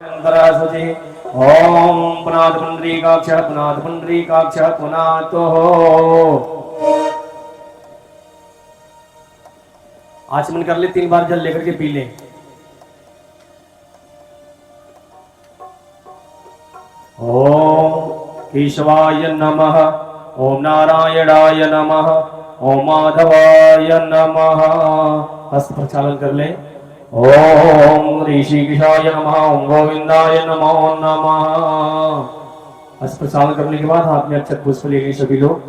ओम पुनाद पुंडरीकाक्ष पुनातो। आचमन कर ले, 3 बार जल लेकर के पी ले। ओम केशवाय नमः, ओम नारायणाय नमः, ओम माधवाय नमः। हस्त प्रचालन कर ले। ओम ऋषिकेशाय नमः, ओम गोविंदाय नमो नमः। हस्त प्रचालन करने के बाद हाथ में अक्षत पुष्प लेंगे सभी लोग।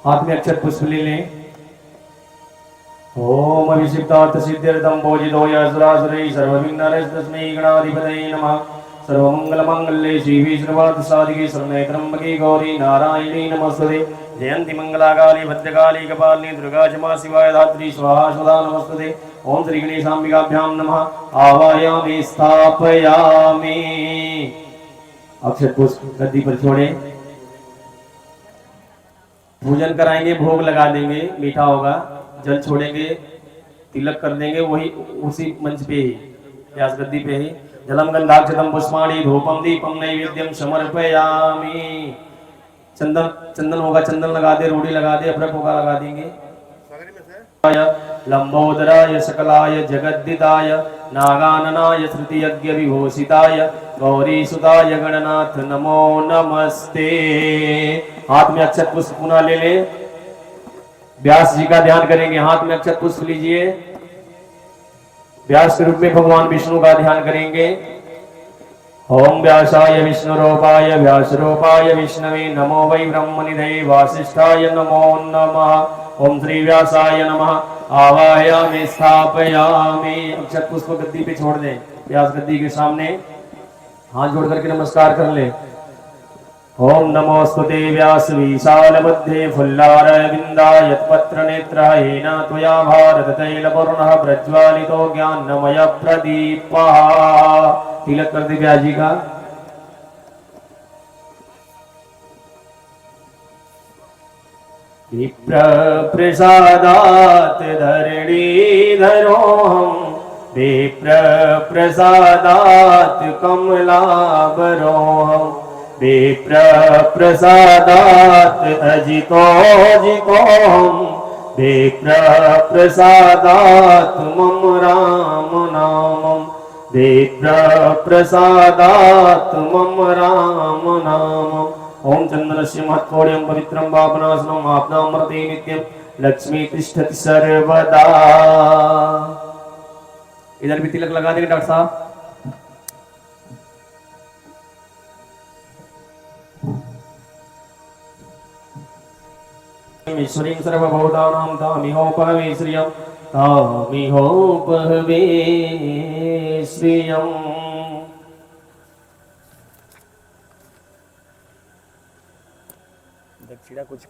हाथ में अक्षत पुष्प ले लें। ओम अभिषिक्तार्थ सिद्ध्यर्थम भोजितो यस्रासुरै सर्वविघ्नहरस्य तस्मै गणाधिपतये नमः। सर्वमंगलमांगल्ये शिवे सर्वार्थसाधिके शरण्ये त्र्यंबके गौरी नारायणी नमस्तुते। जयंती मंगलाकाली भद्रकाली कपालिनी दुर्गा क्षमा शिवाय धात्री स्वाहा स्वधा नमस्तुते। ओम श्री गणेशाम्बिकाभ्यां नमः। आवाहयामि स्थापयामि। अक्षत पुष्प गद्दी पर छोड़े, पूजन कराएंगे, भोग लगा देंगे, मीठा होगा, जल छोड़ेंगे, तिलक कर देंगे वही उसी मंच पे ही, व्यास गद्दी पे ही। जलम गंधाक्षतम पुष्पाणि धूपम दीपम नैवेद्यम समर्पयामि। चंदन होगा, चंदन लगा दे, रोड़ी लगा दे, अभ्रक होगा लगा देंगे। लंबोदराय सकलाय जगद्दिताय नागाननाय श्रुतियज्ञ विभूषिताय गौरीसुताय गणनाथ नमो नमस्ते। हाथ में अक्षत पुष्प पुनः ले ले। व्यास जी का ध्यान करेंगे। हाथ में अक्षत पुष्प लीजिए। व्यास के रूप में भगवान विष्णु का ध्यान करेंगे। ओम व्यासाय विष्णुरूपाय व्यासरूपाय विष्णवे नमो वै ब्रह्मनिधये वासिष्ठाय नमो नमः। ओम श्री व्यासाय नमः। आवाहयामि स्थापयामि। अक्षत पुष्प गद्दी पे छोड़ दें। व्यास गद्दी के सामने हाथ जोड़ करके नमस्कार कर ले। ओम नमोस्तुते व्यास विशालबुद्धे फुल्लारविन्दाय यत्पत्रनेत्रयेन त्वया भारततैलपूर्णः प्रज्वालितो ज्ञानमय प्रदीपः। तिलक कर दे व्यास जी का। विप्र प्रसादात् धरणीधरोऽहं विप्र प्रसादात् कमलाबरोऽहं विप्र प्रसादात् अजितोऽजितोऽहं विप्र प्रसादात् मम राम नामं विप्र प्रसादात् मम राम नामम्। ओम चंदनस्य महत्कोड्यं पवित्रं पापनाशनं आपनामृते नित्यं लक्ष्मी तिष्ठति सर्वदा। इधर भी तिलक लगा देंगे डॉक्टर साहब। ईश्वरीं सर्वभूतानां तामिहोपहवेश्रियं तामिहोपहवेश्रियम्। दक्षिणा कुछ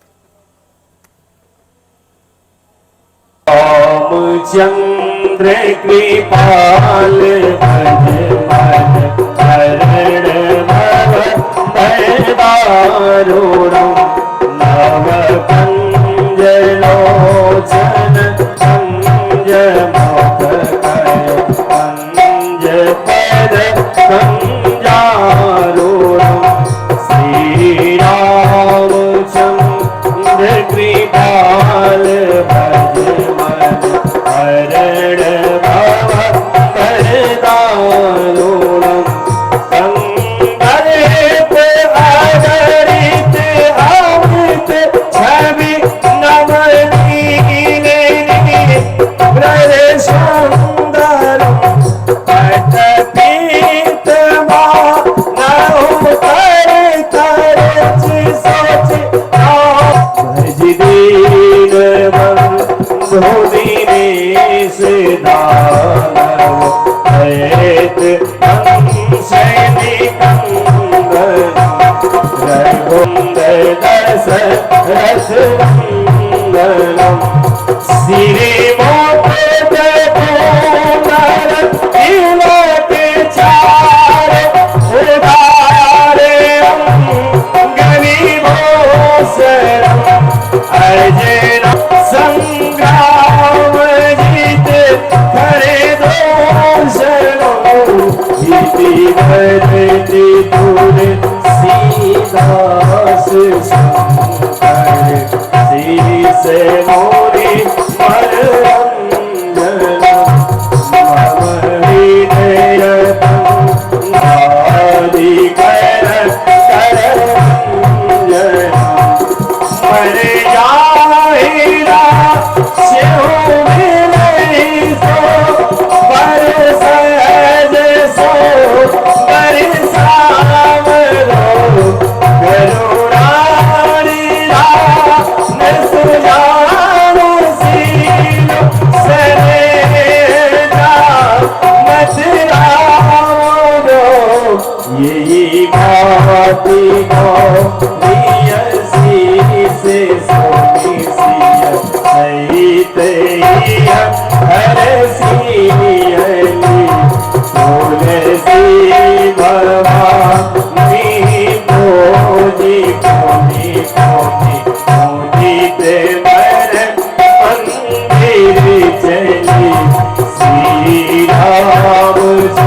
रामचंद्र कृपाल भज मन हरण भव भयदारुणं नव कंज लोचन कंज मुख कय कंज पद कंजारुणं श्री रामचंद्र कृपाल भज मन हरण भव भयदारुणं संगरित आदरित अमृत छवि नवनीने व्रज सुंदर पटपीत मानव कर सोच भज दीन बंधु दीनेश दानव हरित रघुंदर दशरथ नंदनम सिरे मोद कुमार तिलक चार उदारे शंकर शीस मोरी मनोरंजन मम हृदय आदि कर करंजन मर जाहिरा शिव मिले सो बर सहज सो बर सावरो करुणारी राम सुजानो सीलो सरे जा मत रामो यही भाती को से सोनी सिया सहित हर सियली तुलसी भवानी मोदी कोनी कोनी मोदित मर मंदिर चली श्री रामचंद्र की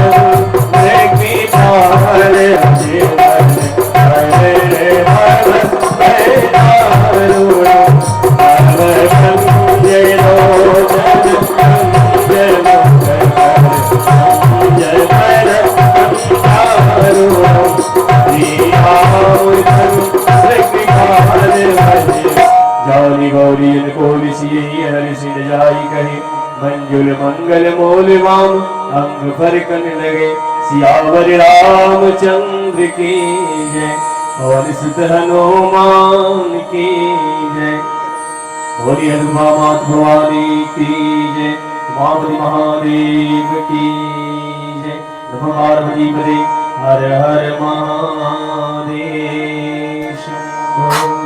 पार गौरी कोलि सियहि हरि सिर जाई कहे मंजुल मंगल मोल वाम अंग फरकन लगे सियावर रामचंद्र की जय और सुत हनुमान की जय बोली हनुमा मात भवानी की जय उमापति महादेव की जय नमः पार्वती पदे हर हर महादेव शंभो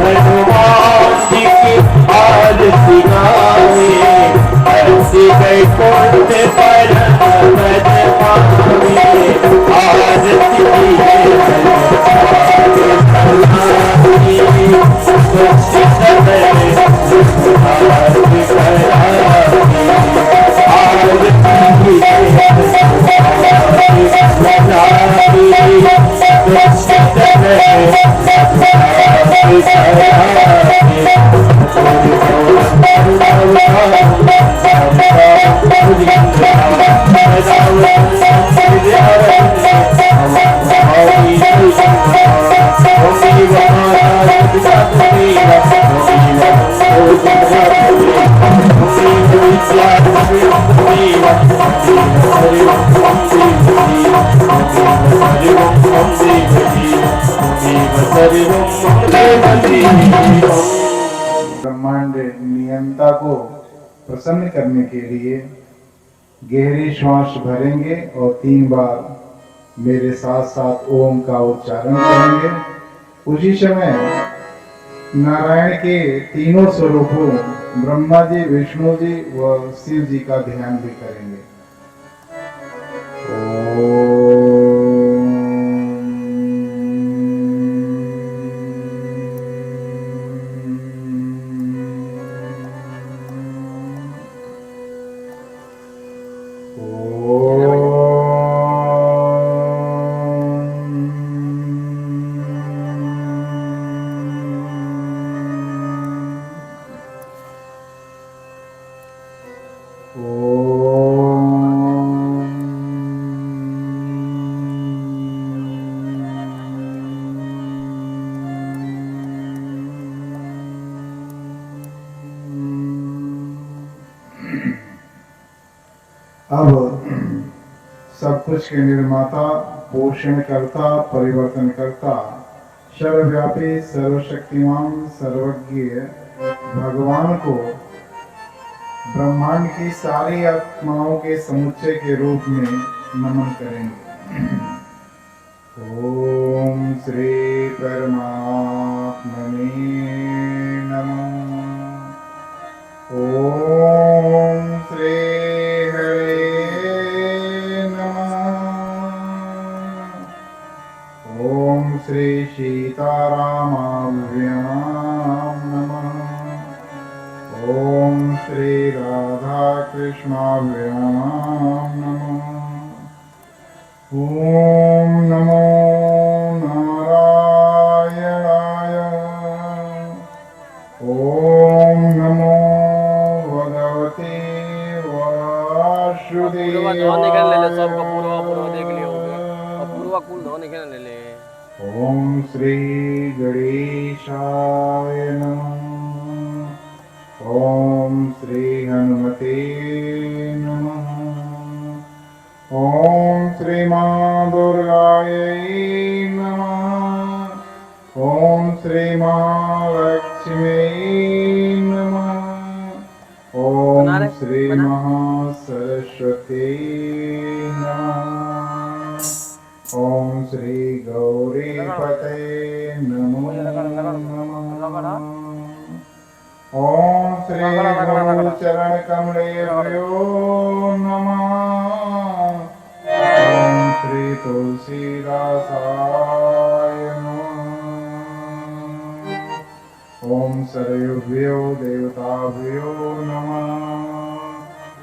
हनुमान जी की आरती गावे ऐसी वैकुंठ परम पद पावे आरती ब्रह्मांड नियंता को प्रसन्न करने के लिए गहरी श्वास भरेंगे और 3 बार मेरे साथ साथ ओम का उच्चारण करेंगे। उसी समय नारायण के तीनों स्वरूपों ब्रह्मा जी, विष्णु जी व शिव जी का ध्यान भी करेंगे। अब सब कुछ के निर्माता, पोषण करता, परिवर्तन करता, सर्वव्यापी, सर्वशक्तिमान, सर्वज्ञ भगवान को ब्रह्मांड की सारी आत्माओं के समुच्चय के रूप में नमन करेंगे। ओम श्री परमात्मने नमः। ओम श्री श्री सीतारामाभ्यां नमः। ओम श्री राधा कृष्णाभ्यां नमः। ओम नमो नारायणाय। ओम नमो भगवते वासुदेवाय। ओम श्री गणेशाय नमः। ओम श्री हनुमते नमः। ओम श्री मां दुर्गायै नमः। ओम श्री मां लक्ष्मी नमः। ओम श्री महासरस्वती नमः। ओम श्री गौरी पते नमो नमः। ओम श्री गुरु चरण कमलेभ्यो नमः। ओम श्री तुलसीदासाय नमः। ओम सर्वेभ्यो देवताभ्यो नमः।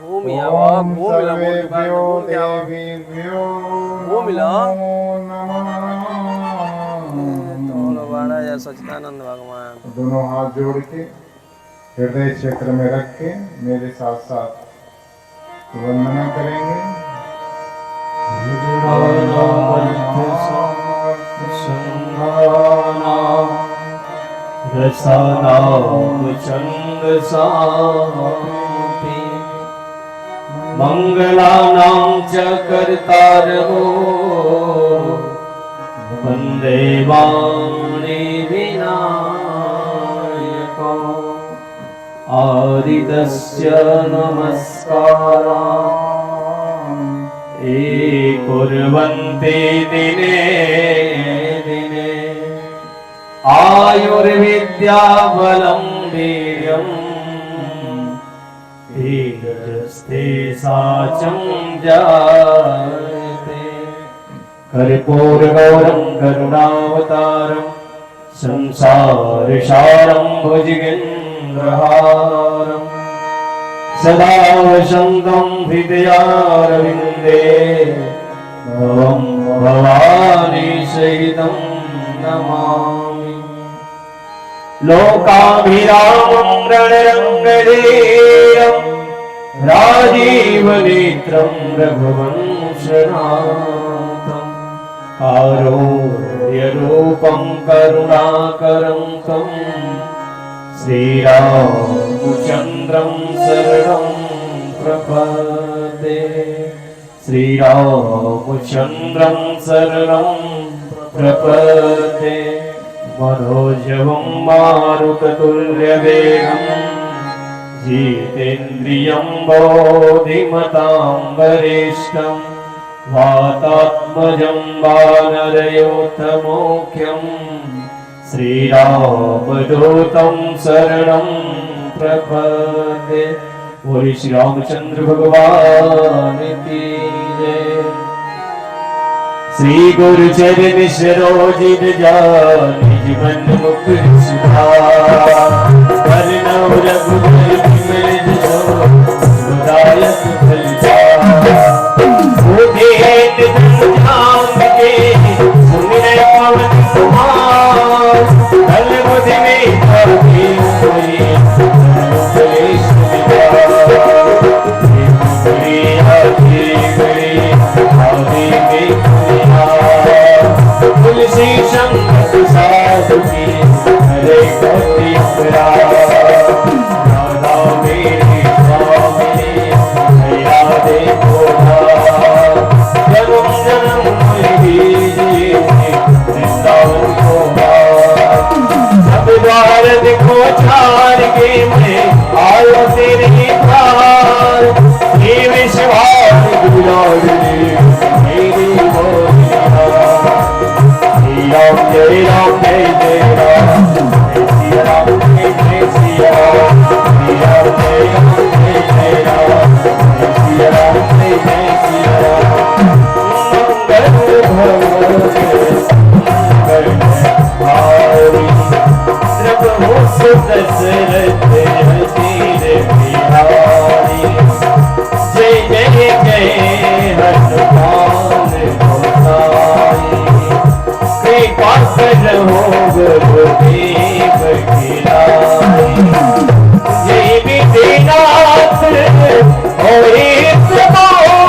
ओम सर्वेभ्यो देवीभ्यो सच्चिदानंद भगवान। दोनों हाथ जोड़ के हृदय क्षेत्र में रख के मेरे साथ साथ वंदना करेंगे। मंगलानां च कर्तारः वन्दे वाणी विनायको आदितस्य नमस्कारान् ये कुर्वन्ति दिने दिने आयुर्विद्या बलं वीर्यम् तेजस्ते साचं जायते कर्पूरगौरं करुणावतारं संसारसारं भुजगेन्द्रहारं सदा वसन्तं हृदयारविन्दे भवं भवानी सहितं नमामि लोकाभिरामं रणरङ्गधीरं राजीवनेत्रं रघुवंशनाथं कारुण्यरूपं करुणाकरं तं श्रीरामचन्द्रं शरणं प्रपद्ये श्रीरामचन्द्रं शरणं प्रपद्ये मनोजवं मारुततुल्यवेगं जितेन्द्रियं बोधिमतां वरिष्ठं वातात्मजं वानरयोत्तमोख्यं श्रीरामदूतं शरणं प्रपद्ये। बोले श्री रामचंद्र भगवान की जय। श्री गुरु चरण सरोजित निज मन मुकुर सुधार वरनौ रघुबर विमल जसो दायक फलचार उदेत धन के सुमिर पवन कुमार कल बुध में कभी कोई कलेश तुलसी संगत साधु की हरे कोटि राधा मेरी स्वामी दया देखो जन्म जन्म वृंदावन को सब द्वार देखो चार के मैं आयो तेरे द्वार ये विश्वास गुलाबी मेरी बोलिया राम जय जय राम सिया राम जय सिया राम राम जय जय राम सिया राम जय सिया राम मंगल भगवान प्रभु सुदशरथ हसीर बिहारी जय जय जय हनुमान गोसाई कृपा करो गुरुदेव की लाई जय विधिनाथ और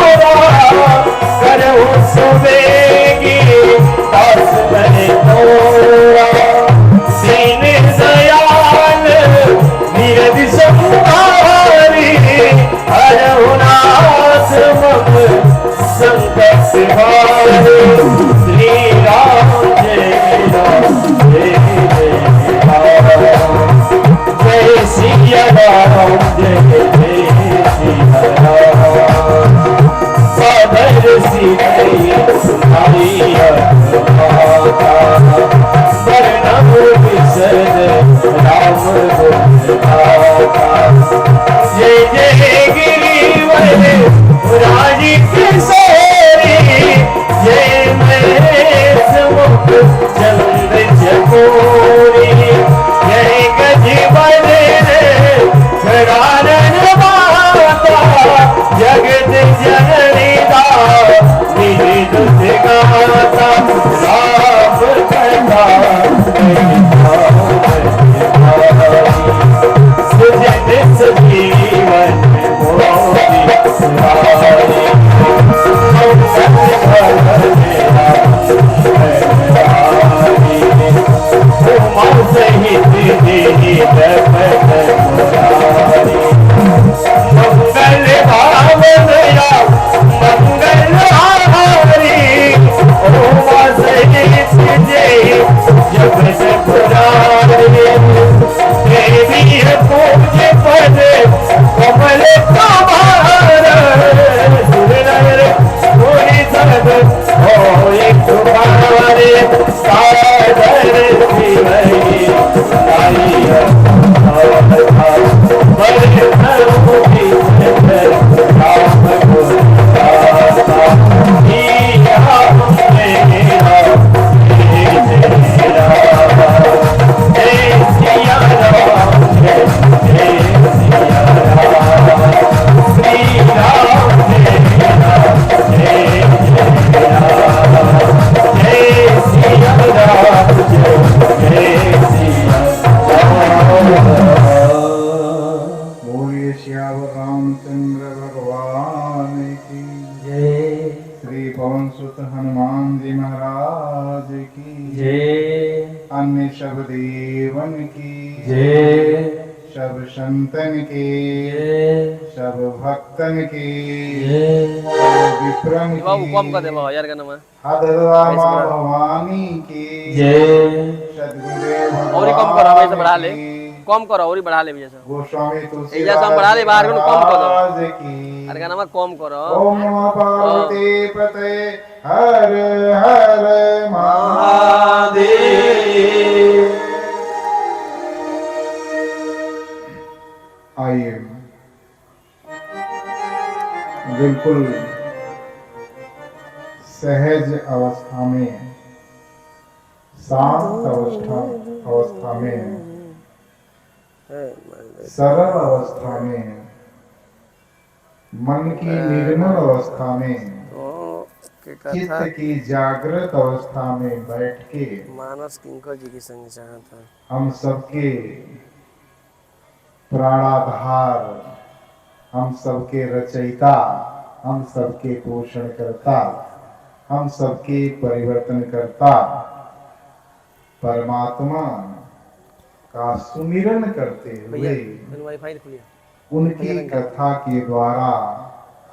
तुम्हारा करो सुबेगी दास बने तोरा दीन दयाल नीरज संहारी हरहुनाथ मम संकट हारे श्री राम जय सिया राम जय सिया राम सादर सिया वर्णम विशद राम जय जय गिरिवर राजी किशोरी जय महेश मुख चंद्र चकोरी जय गज बदन करारण रामचंद्र भगवान की जय। श्री पवन सुत हनुमान जी महाराज की जय। अन्य सब देवन की जय। सब संतन की जय। सब भक्तन की जय। सब विप्रन बाबू कम कर दे की बाबा यार का नाम है हदवा ऐसे माँ बढ़ा। भवानी की जय। सदगुरुदेव और ही कम करो वैसे बढ़ा भगवान ले की कम करो और ही बढ़ा ले भैया साहब गोस्वामी एजा से हम बढ़ा ले बाहर को कम करो महाराज की यार का नाम है कम करो ओम नमः पार्वती पते हर हर महादेव। आइए बिल्कुल सहज अवस्था में शांत अवस्था में सरल अवस्था में मन की निर्मल अवस्था में चित्त की जागृत अवस्था में बैठ के मानस किंकर जी की संग चाहता हम सबके प्राणाधार, हम सबके रचयिता, हम सबके पोषण करता, हम सबके परिवर्तन करता परमात्मा का सुमिरन करते हुए वाईफाई खुलिए उनकी कथा के द्वारा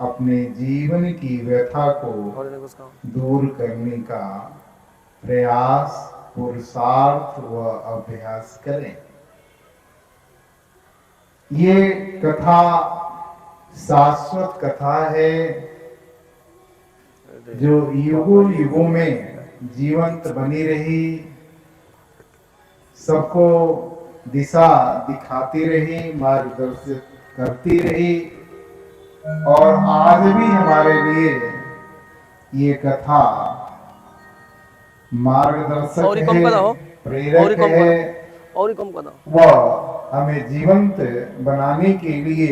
अपने जीवन की व्यथा को दूर करने का प्रयास, पुरुषार्थ व अभ्यास करें। ये कथा शाश्वत कथा है जो युगों युगों में जीवंत बनी रही, सबको दिशा दिखाती रही, मार्गदर्शित करती रही और आज भी हमारे लिए ये कथा मार्गदर्शक है, प्रेरक है और कम करो वह हमें जीवंत बनाने के लिए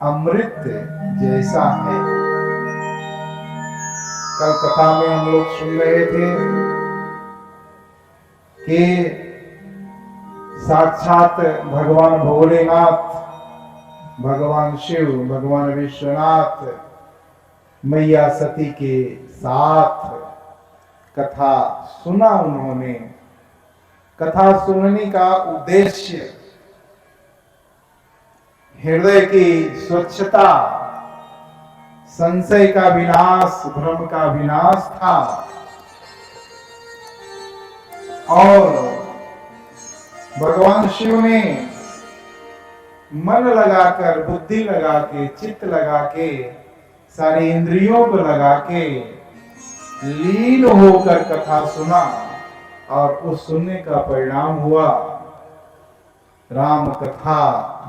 अमृत जैसा है। कल कथा में हम लोग सुन रहे थे कि साक्षात भगवान भोलेनाथ, भगवान शिव, भगवान विश्वनाथ मैया सती के साथ कथा सुना उन्होंने। कथा सुनने का उद्देश्य हृदय की स्वच्छता, संशय का विनाश, भ्रम का विनाश था और भगवान शिव ने मन लगाकर, बुद्धि लगा के, चित्त लगा के, सारी इंद्रियों को लगा के लीन होकर कथा सुना और उस सुनने का परिणाम हुआ राम कथा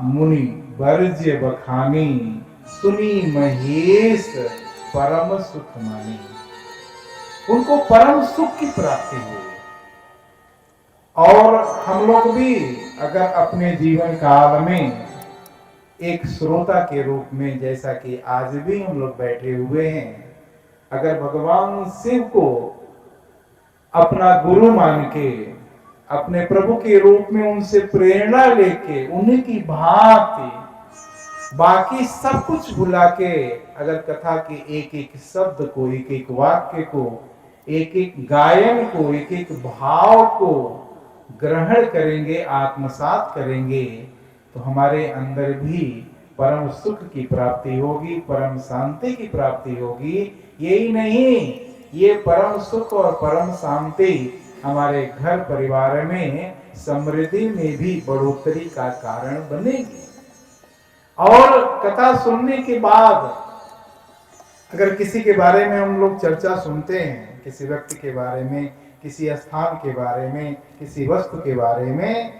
मुनि वर्ज्य बखानी, सुनी महेश परम सुख मानी। उनको परम सुख की प्राप्ति हुई। और हम लोग भी अगर अपने जीवन काल में एक श्रोता के रूप में, जैसा कि आज भी हम लोग बैठे हुए हैं, अगर भगवान शिव को अपना गुरु मान के, अपने प्रभु के रूप में उनसे प्रेरणा लेके, उन्हीं की भांति बाकी सब कुछ भुला के अगर कथा के एक एक शब्द को, एक एक वाक्य को, एक एक गायन को, एक एक भाव को ग्रहण करेंगे, आत्मसात करेंगे, तो हमारे अंदर भी परम सुख की प्राप्ति होगी, परम शांति की प्राप्ति होगी। यही नहीं, ये परम सुख और परम शांति हमारे घर परिवार में समृद्धि में भी बढ़ोतरी का कारण बनेगी। और कथा सुनने के बाद अगर किसी के बारे में हम लोग चर्चा सुनते हैं, किसी व्यक्ति के बारे में, किसी स्थान के बारे में, किसी वस्तु के बारे में,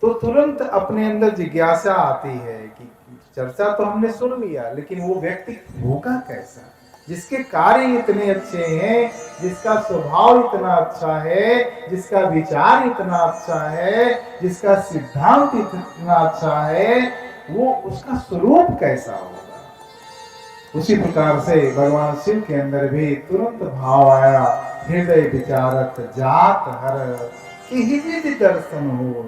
तो तुरंत अपने अंदर जिज्ञासा आती है कि चर्चा तो हमने सुन लिया, लेकिन वो व्यक्ति होगा कैसा, जिसके कार्य इतने अच्छे हैं, जिसका स्वभाव इतना अच्छा है, जिसका विचार इतना अच्छा है, जिसका सिद्धांत इतना अच्छा है, वो उसका स्वरूप कैसा होगा। उसी प्रकार से भगवान शिव के अंदर भी तुरंत भाव आया, हृदय विचारत जात हर कि दर्शन हो,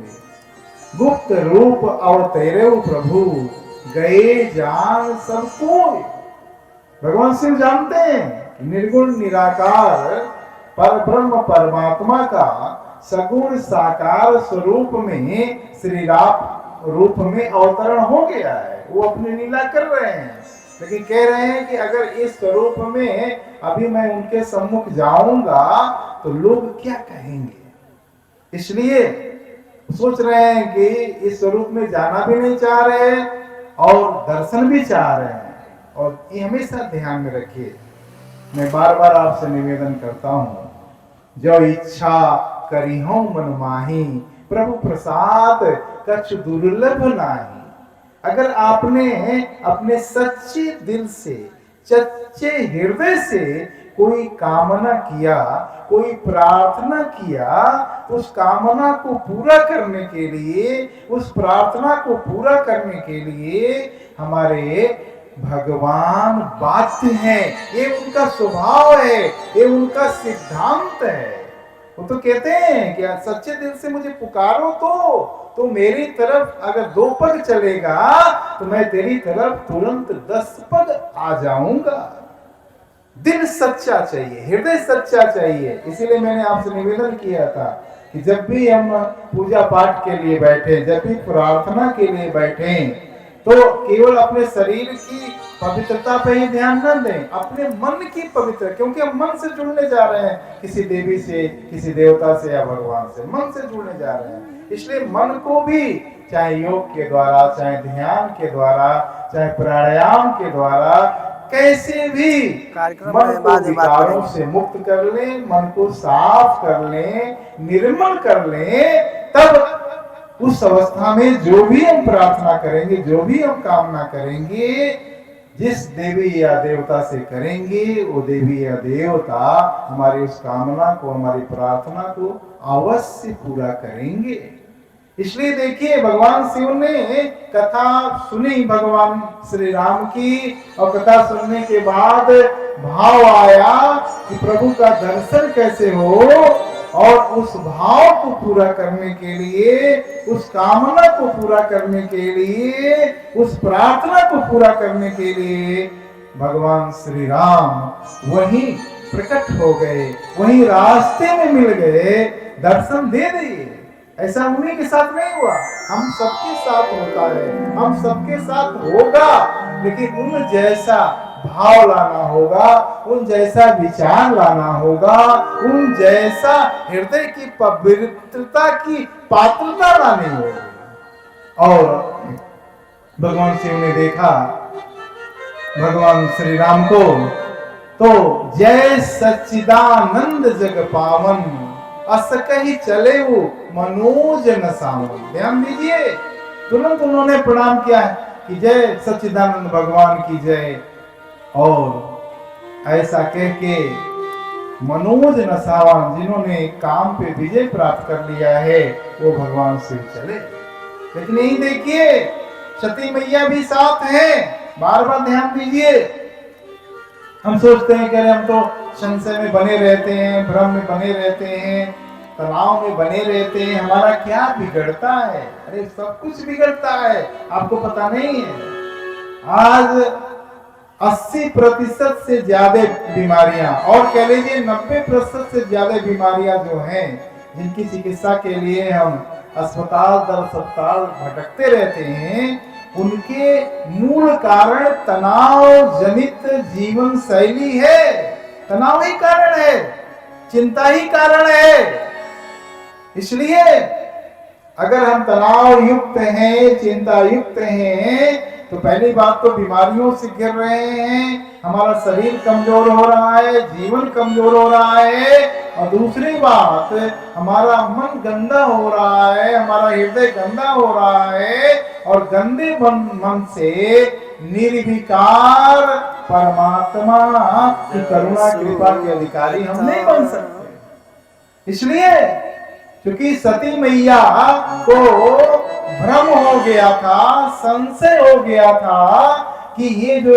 गुप्त रूप अवतरे प्रभु गए जान सब कोई। भगवान शिव जानते हैं निर्गुण निराकार पर ब्रह्म परमात्मा का सगुण साकार स्वरूप में श्री राम रूप में अवतरण हो गया है। वो अपनी लीला कर रहे हैं, लेकिन कह रहे हैं कि अगर इस स्वरूप में अभी मैं उनके सम्मुख जाऊंगा तो लोग क्या कहेंगे, इसलिए सोच रहे हैं कि इस स्वरूप में जाना भी नहीं चाह रहे और दर्शन भी चाह रहे हैं। और ये हमेशा ध्यान में रखिए, मैं बार बार आपसे निवेदन करता हूं, जो इच्छा करी हो मन माही प्रभु प्रसाद कछु दुर्लभ नाही। अगर आपने अपने सच्चे दिल से सच्चे हृदय से कोई कामना किया, कोई प्रार्थना किया, उस कामना को पूरा करने के लिए, उस प्रार्थना को पूरा करने के लिए हमारे भगवान बाध्य हैं। ये उनका स्वभाव है, ये उनका सिद्धांत है। वो तो कहते हैं कि सच्चे दिल से मुझे पुकारो तो मेरी तरफ अगर 2 पग चलेगा तो मैं तेरी तरफ तुरंत 10 पग आ जाऊंगा। दिल सच्चा चाहिए, हृदय सच्चा चाहिए। इसीलिए मैंने आपसे निवेदन किया था कि जब भी हम पूजा पाठ के लिए बैठे, जब भी प्रार्थना के लिए बैठे, तो केवल अपने शरीर की पवित्रता पे ही ध्यान न दें, अपने मन की पवित्र, क्योंकि हम मन से जुड़ने जा रहे हैं, किसी देवी से, किसी देवता से या भगवान से मन से जुड़ने जा रहे हैं। इसलिए मन को भी चाहे योग के द्वारा, चाहे ध्यान के द्वारा, चाहे प्राणायाम के द्वारा, कैसे भी मन को विकारों से मुक्त कर ले, मन को साफ कर ले, निर्मल कर ले, तब उस अवस्था में जो भी हम प्रार्थना करेंगे, जो भी हम कामना करेंगे, जिस देवी या देवता से करेंगे, वो देवी या देवता हमारी उस कामना को, हमारी प्रार्थना को अवश्य पूरा करेंगे। इसलिए देखिए, भगवान शिव ने कथा सुनी भगवान श्री राम की, और कथा सुनने के बाद भाव आया कि प्रभु का दर्शन कैसे हो, और उस भाव को पूरा करने के लिए, उस कामना को पूरा करने के लिए, उस प्रार्थना को पूरा करने के लिए भगवान श्री राम वहीं प्रकट हो गए, वहीं रास्ते में मिल गए, दर्शन दे दिए। ऐसा उन्हीं के साथ नहीं हुआ, हम सबके साथ होता है, हम सबके साथ होगा, लेकिन उन जैसा भाव लाना होगा, उन जैसा विचार लाना होगा, उन जैसा हृदय की पवित्रता की पात्रता लानी होगी। और भगवान शिव ने देखा भगवान श्री राम को, तो जय सच्चिदानंद जग पावन अस कही चले वो मनोज न सावन। ध्यान दीजिए, तुरंत उन्होंने प्रणाम किया है कि जय सच्चिदानंद भगवान की जय, और ऐसा कह के मनोज न सावन, जिन्होंने काम पे विजय प्राप्त कर लिया है, वो भगवान शिव चले। लेकिन यही देखिए, सती मैया भी साथ हैं, बार बार ध्यान दीजिए। हम सोचते हैं कि हम तो संशय में बने रहते हैं, भ्रम में बने रहते हैं, तनाव में बने रहते हैं, हमारा क्या बिगड़ता है? अरे सब कुछ बिगड़ता है, आपको पता नहीं है। आज 80% से ज्यादा बीमारियां, और कह लीजिए 90% से ज्यादा बीमारियां जो हैं, जिनकी चिकित्सा के लिए हम अस्पताल दर अस्पताल भटकते रहते हैं, उनके मूल कारण तनाव जनित जीवन शैली है। तनाव ही कारण है, चिंता ही कारण है। इसलिए अगर हम तनाव युक्त हैं, चिंता युक्त हैं, तो पहली बात तो बीमारियों से घिर रहे हैं, हमारा शरीर कमजोर हो रहा है, जीवन कमजोर हो रहा है, और दूसरी बात हमारा मन गंदा हो रहा है, हमारा हृदय गंदा हो रहा है, और गंदे मन से निर्विकार परमात्मा की करुणा कृपा के अधिकारी हम नहीं बन सकते। इसलिए क्योंकि सती मैया को भ्रम हो गया था, संशय हो गया था कि ये जो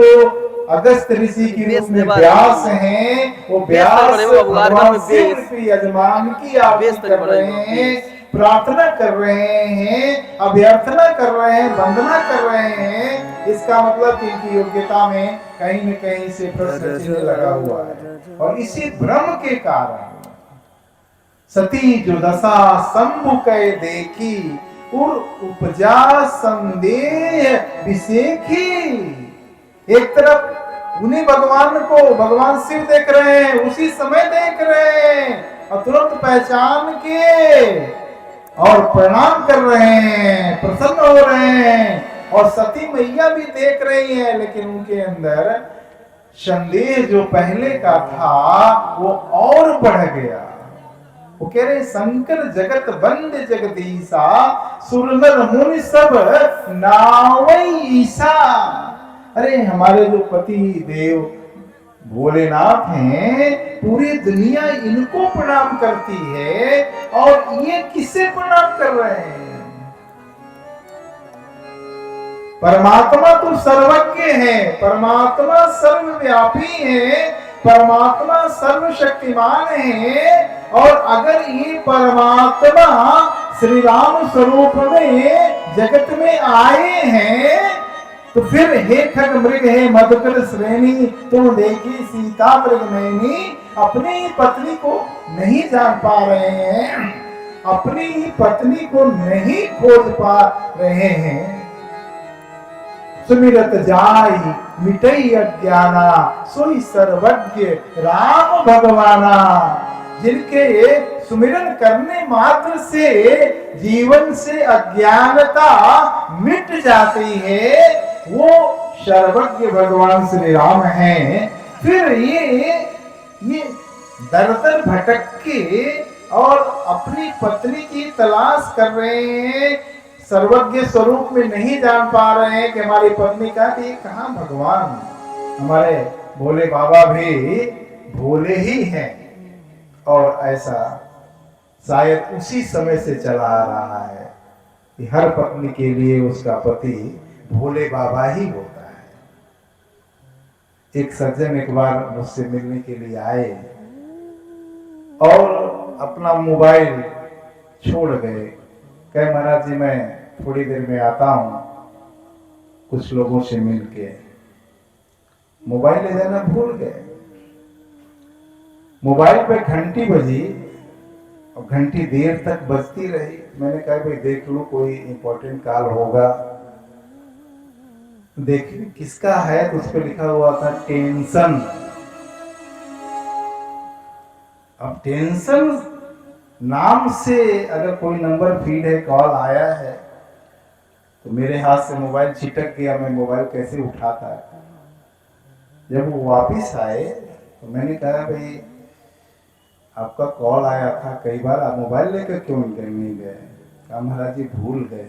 अगस्त ऋषि की रूप में व्यास हैं, वो व्यास भगवान शिव की यजमान की आरती कर रहे हैं, प्रार्थना कर रहे हैं, अभ्यर्थना कर रहे हैं, वंदना कर रहे हैं, इसका मतलब कि इनकी योग्यता में कहीं न कहीं से प्रश्न चिन्ह लगा हुआ है। और इसी भ्रम के कारण सती जो दशा शंभु कै देखी उर उपजा संदेह विसेखी। एक तरफ उन्हीं भगवान को भगवान शिव देख रहे हैं, उसी समय देख रहे हैं और तुरंत पहचान के और प्रणाम कर रहे हैं, प्रसन्न हो रहे हैं। और सती मैया भी देख रही है, लेकिन उनके अंदर संदेह जो पहले का था वो और बढ़ गया। वो कह रहे शंकर जगत बंद जगदीशा सुरनर मुनि सब नावई ईसा। अरे हमारे जो पति देव भोलेनाथ हैं, पूरी दुनिया इनको प्रणाम करती है और ये किसे प्रणाम कर रहे हैं? परमात्मा तो सर्वज्ञ है, परमात्मा सर्वव्यापी है, परमात्मा सर्वशक्तिमान है। और अगर ये परमात्मा श्री राम स्वरूप में जगत में आए हैं तो फिर हे खग मृग हे मधुकर श्रेणी तुम देखी सीता मृगनयनी, अपनी ही पत्नी को नहीं जान पा रहे हैं, अपनी ही पत्नी को नहीं खोज पा रहे हैं। सुमिरत जाई मिटई अज्ञाना सोई सर्वज्ञ राम भगवाना। जिनके सुमिरन करने मात्र से जीवन से अज्ञानता मिट जाती है, वो सर्वज्ञ भगवान श्री राम हैं। फिर ये दर दर भटक के और अपनी पत्नी की तलाश कर रहे हैं, सर्वज्ञ स्वरूप में नहीं जान पा रहे हैं कि हमारी पत्नी का कि कहाँ भगवान। हमारे भोले बाबा भी भोले ही हैं और ऐसा शायद उसी समय से चला आ रहा है कि हर पत्नी के लिए उसका पति भोले बाबा ही होता है। एक सज्जन एक बार मुझसे मिलने के लिए आए और अपना मोबाइल छोड़ गए। कहे महाराज जी मैं थोड़ी देर में आता हूं, कुछ लोगों से मिल के। मोबाइल ले जाना भूल गए। मोबाइल पे घंटी बजी और घंटी देर तक बजती रही। मैंने कहा भाई देख लो कोई इंपॉर्टेंट कॉल होगा। देख किसका है तो उस पर लिखा हुआ था टेंशन। अब टेंशन नाम से अगर कोई नंबर फीड है, कॉल आया है, तो मेरे हाथ से मोबाइल छिटक गया। मैं मोबाइल कैसे उठाता। जब वो वापिस आए तो मैंने कहा भाई आपका कॉल आया था, कई बार आप मोबाइल लेकर क्यों नहीं गए? कहा महाराज जी भूल गए।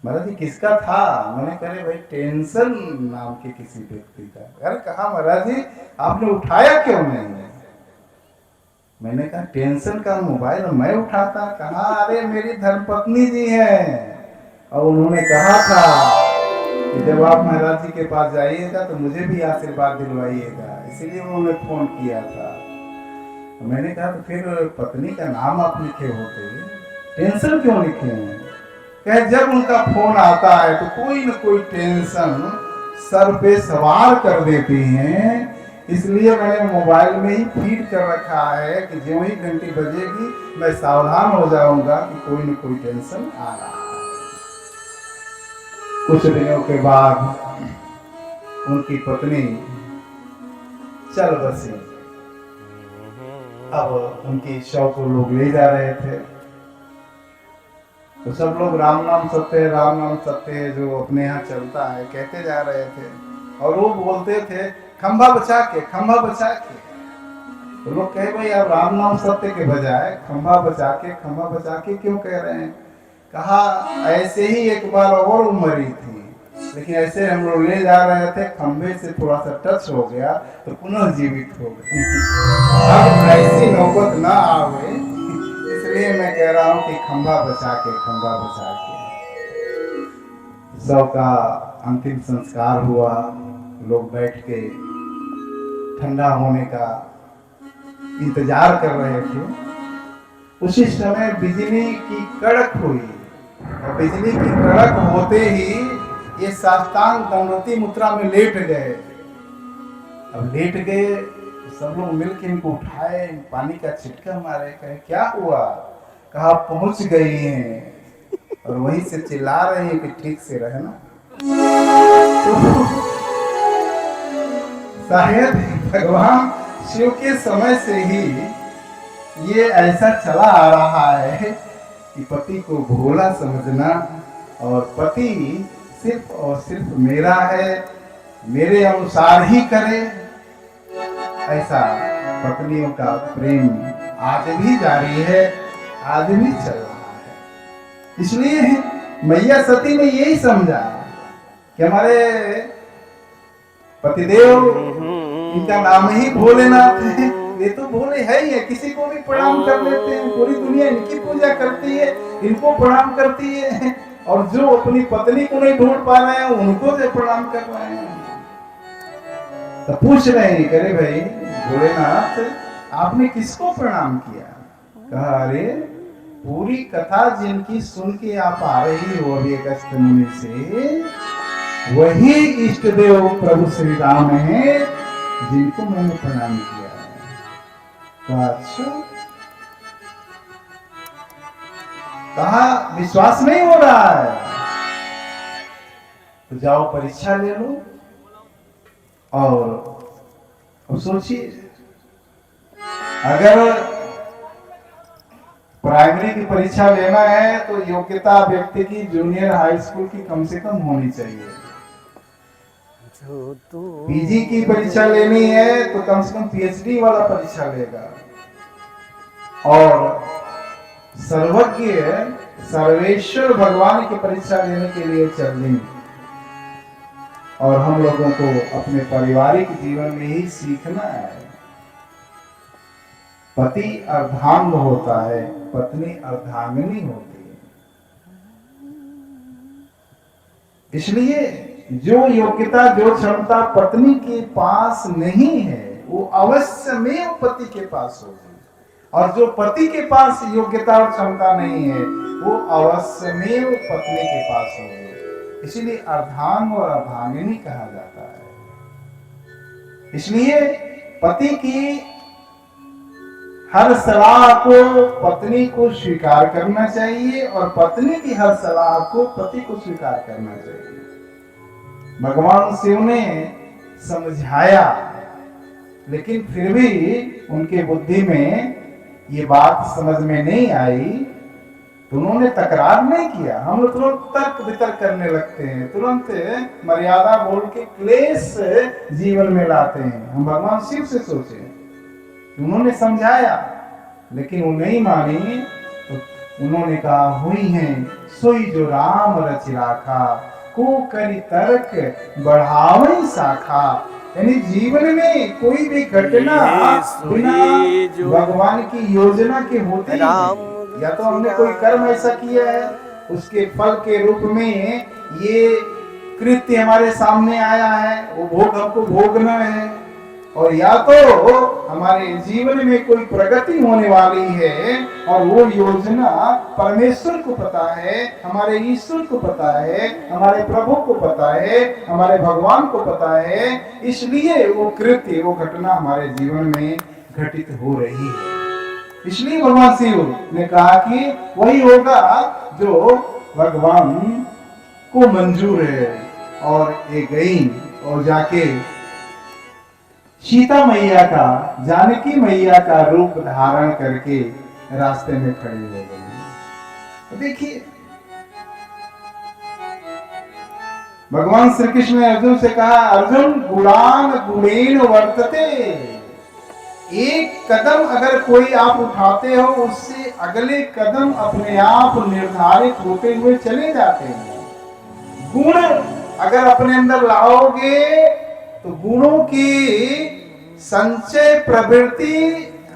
महाराज जी किसका था? मैंने कहा भाई टेंशन नाम के किसी व्यक्ति का। अरे कहा महाराज जी आपने उठाया क्यों नहीं? मैंने कहा टेंशन का मोबाइल मैं उठाता? कहा अरे मेरी धर्मपत्नी जी है और उन्होंने कहा था कि जब आप महाराज जी के पास जाइएगा तो मुझे भी आशीर्वाद दिलवाइएगा, इसलिए उन्होंने फोन किया था। मैंने कहा तो फिर पत्नी का नाम आप लिखे होते, टेंशन क्यों लिखे हैं? कहे जब उनका फोन आता है तो कोई न कोई टेंशन सर पे सवार कर देती हैं, इसलिए मैंने मोबाइल में ही फीड कर रखा है कि जो ही घंटी बजेगी मैं सावधान हो जाऊंगा कि कोई न कोई टेंशन आ रहा है। कुछ दिनों के बाद उनकी पत्नी चल बसी। अब उनकी शव को लोग ले जा रहे थे तो सब लोग राम नाम सत्य जो अपने यहाँ चलता है कहते जा रहे थे और वो बोलते थे खंभा बचा के, खंभा बचा के। तो लोग कहे भाई आप राम नाम सत्य के बजाय खंभा बचा के क्यों कह रहे हैं? कहा ऐसे ही एक बार और मरी थी, लेकिन ऐसे हम लोग ले जा रहे थे, खंभे से थोड़ा सा टच हो गया तो पुनः जीवित हो गई। अब ऐसी नौबत ना आवे, इसलिए मैं कह रहा हूँ कि खंभा बचा के सब का अंतिम संस्कार हुआ। लोग बैठ के ठंडा होने का इंतजार कर रहे थे। उसी समय बिजली की कड़क हुई और बिजली की कड़क होते ही ये साष्टांग दंडवती मुद्रा में लेट गए। अब लेट गए तो सब लोग मिलकर इनको उठाए, पानी का छिटका मारे, कहे क्या हुआ? कहा पहुंच गए हैं, और वहीं से चिल्ला रहे हैं कि ठीक से रहना। तो शायद भगवान शिव के समय से ही ये ऐसा चला आ रहा है कि पति को भोला समझना, और पति सिर्फ और सिर्फ मेरा है, मेरे अनुसार ही करे, ऐसा पत्नियों का प्रेम आज भी जारी है, आज भी चल रहा है। इसलिए मैया सती ने यही समझा कि हमारे पतिदेव, इनका नाम ही भोलेनाथ है, ये तो भोले है ही है, किसी को भी प्रणाम कर लेते हैं, पूरी दुनिया इनकी पूजा करती है, इनको प्रणाम करती है, और जो अपनी पत्नी को नहीं ढूंढ पा रहे हैं उनको से प्रणाम कर रहे हैं। तो पूछ रहे हैं, करे भाई भोलेनाथ आपने किसको प्रणाम किया? कहा अरे पूरी कथा जिनकी सुन के आप आ रही हो अभी अगस्त मुनि से, वही इष्ट देव प्रभु श्री राम है जिनको मैंने प्रणाम किया। कहा अच्छा, कहा विश्वास नहीं हो रहा है तो जाओ परीक्षा ले लो, और सोचिए अगर प्राइमरी की परीक्षा लेना है तो योग्यता व्यक्ति की जूनियर हाई स्कूल की कम से कम होनी चाहिए। पीजी की परीक्षा लेनी है तो कम से कम पीएचडी वाला परीक्षा लेगा, और सर्वज्ञ सर्वेश्वर भगवान की परीक्षा लेने के लिए चल रही। और हम लोगों को अपने पारिवारिक जीवन में ही सीखना है। पति अर्धांग होता है, पत्नी अर्धांगिनी होती है। इसलिए जो योग्यता जो क्षमता पत्नी के पास नहीं है वो अवश्य में पति के पास होगी, और जो पति के पास योग्यता और क्षमता नहीं है वो अवश्य में पत्नी के पास होगी। इसलिए अर्धांग और अर्धांगिनी कहा जाता है। इसलिए पति की हर सलाह को पत्नी को स्वीकार करना चाहिए, और पत्नी की हर सलाह को पति को स्वीकार करना चाहिए। भगवान शिव ने समझाया, लेकिन फिर भी उनके बुद्धि में ये बात समझ में नहीं आई तो उन्होंने तकरार नहीं किया। हम लोग तुरंत तर्क वितर्क करने लगते हैं, तुरंत मर्यादा बोल के क्लेश जीवन में लाते हैं। हम भगवान शिव से सोचे, उन्होंने समझाया लेकिन वो नहीं मानी, तो उन्होंने कहा हुई है सोई जो राम रच राखा, को करी तर्क बढ़ावे शाखा। यानी जीवन में कोई भी घटना बिना भगवान की योजना के होती है। या तो हमने कोई कर्म ऐसा किया है, उसके फल के रूप में ये कृत्य हमारे सामने आया है, वो भोग हमको भोगना है, और या तो हमारे जीवन में कोई प्रगति होने वाली है और वो योजना परमेश्वर को पता है, हमारे ईश्वर को पता है, हमारे प्रभु को पता है, हमारे भगवान को पता है, इसलिए वो कृत्य वो घटना हमारे जीवन में घटित हो रही है। इसलिए भगवान शिव ने कहा कि वही होगा जो भगवान को मंजूर है। और ये गई और जाके सीता मैया का, जानकी मैया का रूप धारण करके रास्ते में खड़ी हो गई। देखिए भगवान श्री कृष्ण ने अर्जुन से कहा, अर्जुन गुणान गुणेन वर्तते। एक कदम अगर कोई आप उठाते हो उससे अगले कदम अपने आप निर्धारित होते हुए चले जाते हैं। गुण अगर अपने अंदर लाओगे तो गुणों की संचय प्रवृत्ति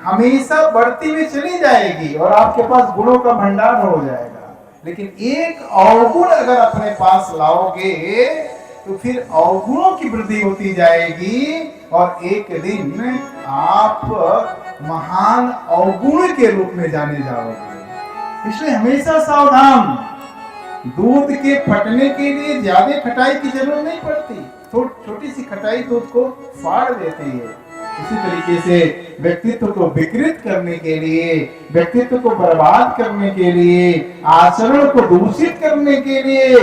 हमेशा बढ़ती हुई चली जाएगी और आपके पास गुणों का भंडार हो जाएगा। लेकिन एक अवगुण अगर अपने पास लाओगे तो फिर अवगुणों की वृद्धि होती जाएगी और एक दिन आप महान अवगुण के रूप में जाने जाओगे। इसलिए हमेशा सावधान। दूध के फटने के लिए ज्यादा खटाई की जरूरत नहीं पड़ती, छोटी सी खटाई दूध को फाड़ देती है। इसी तरीके से व्यक्तित्व को विकृत करने के लिए, व्यक्तित्व को बर्बाद करने के लिए, आचरण को दूषित करने के लिए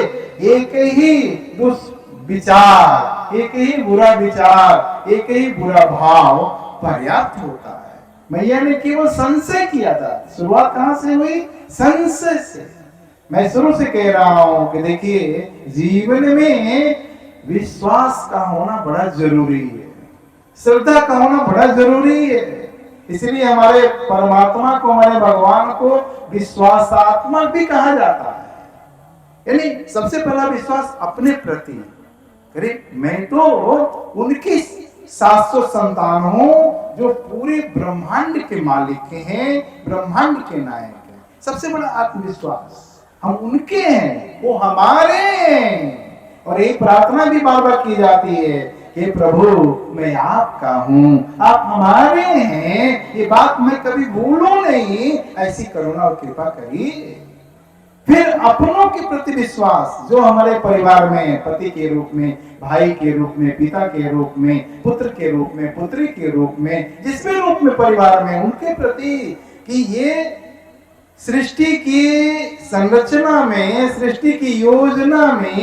एक ही दुष्विचार, एक ही बुरा विचार, एक ही बुरा भाव पर्याप्त होता है। मैया ने केवल संशय किया था। शुरुआत कहां से हुई? संशय से। मैं शुरू से कह रहा हूं कि देखिए, जीवन में विश्वास का होना बड़ा जरूरी है, श्रद्धा का होना बड़ा जरूरी है। इसलिए हमारे परमात्मा को, हमारे भगवान को विश्वासात्मक भी कहा जाता है। यानी सबसे पहला विश्वास अपने प्रति। अरे मैं तो उनकी 700 संतान हूं जो पूरे ब्रह्मांड के मालिक हैं, ब्रह्मांड के नायक हैं। सबसे बड़ा आत्मविश्वास, हम उनके हैं, वो हमारे हैं। और एक प्रार्थना भी बार बार की जाती है कि प्रभु मैं आपका हूं, आप हमारे हैं, ये बात मैं कभी भूलूं नहीं, ऐसी करुणा और कृपा करिए। फिर अपनों के प्रति विश्वास, जो हमारे परिवार में पति के रूप में, भाई के रूप में, पिता के रूप में, पुत्र के रूप में, पुत्री के रूप में, जिस भी रूप में परिवार में, उनके प्रति कि ये सृष्टि की संरचना में, सृष्टि की योजना में,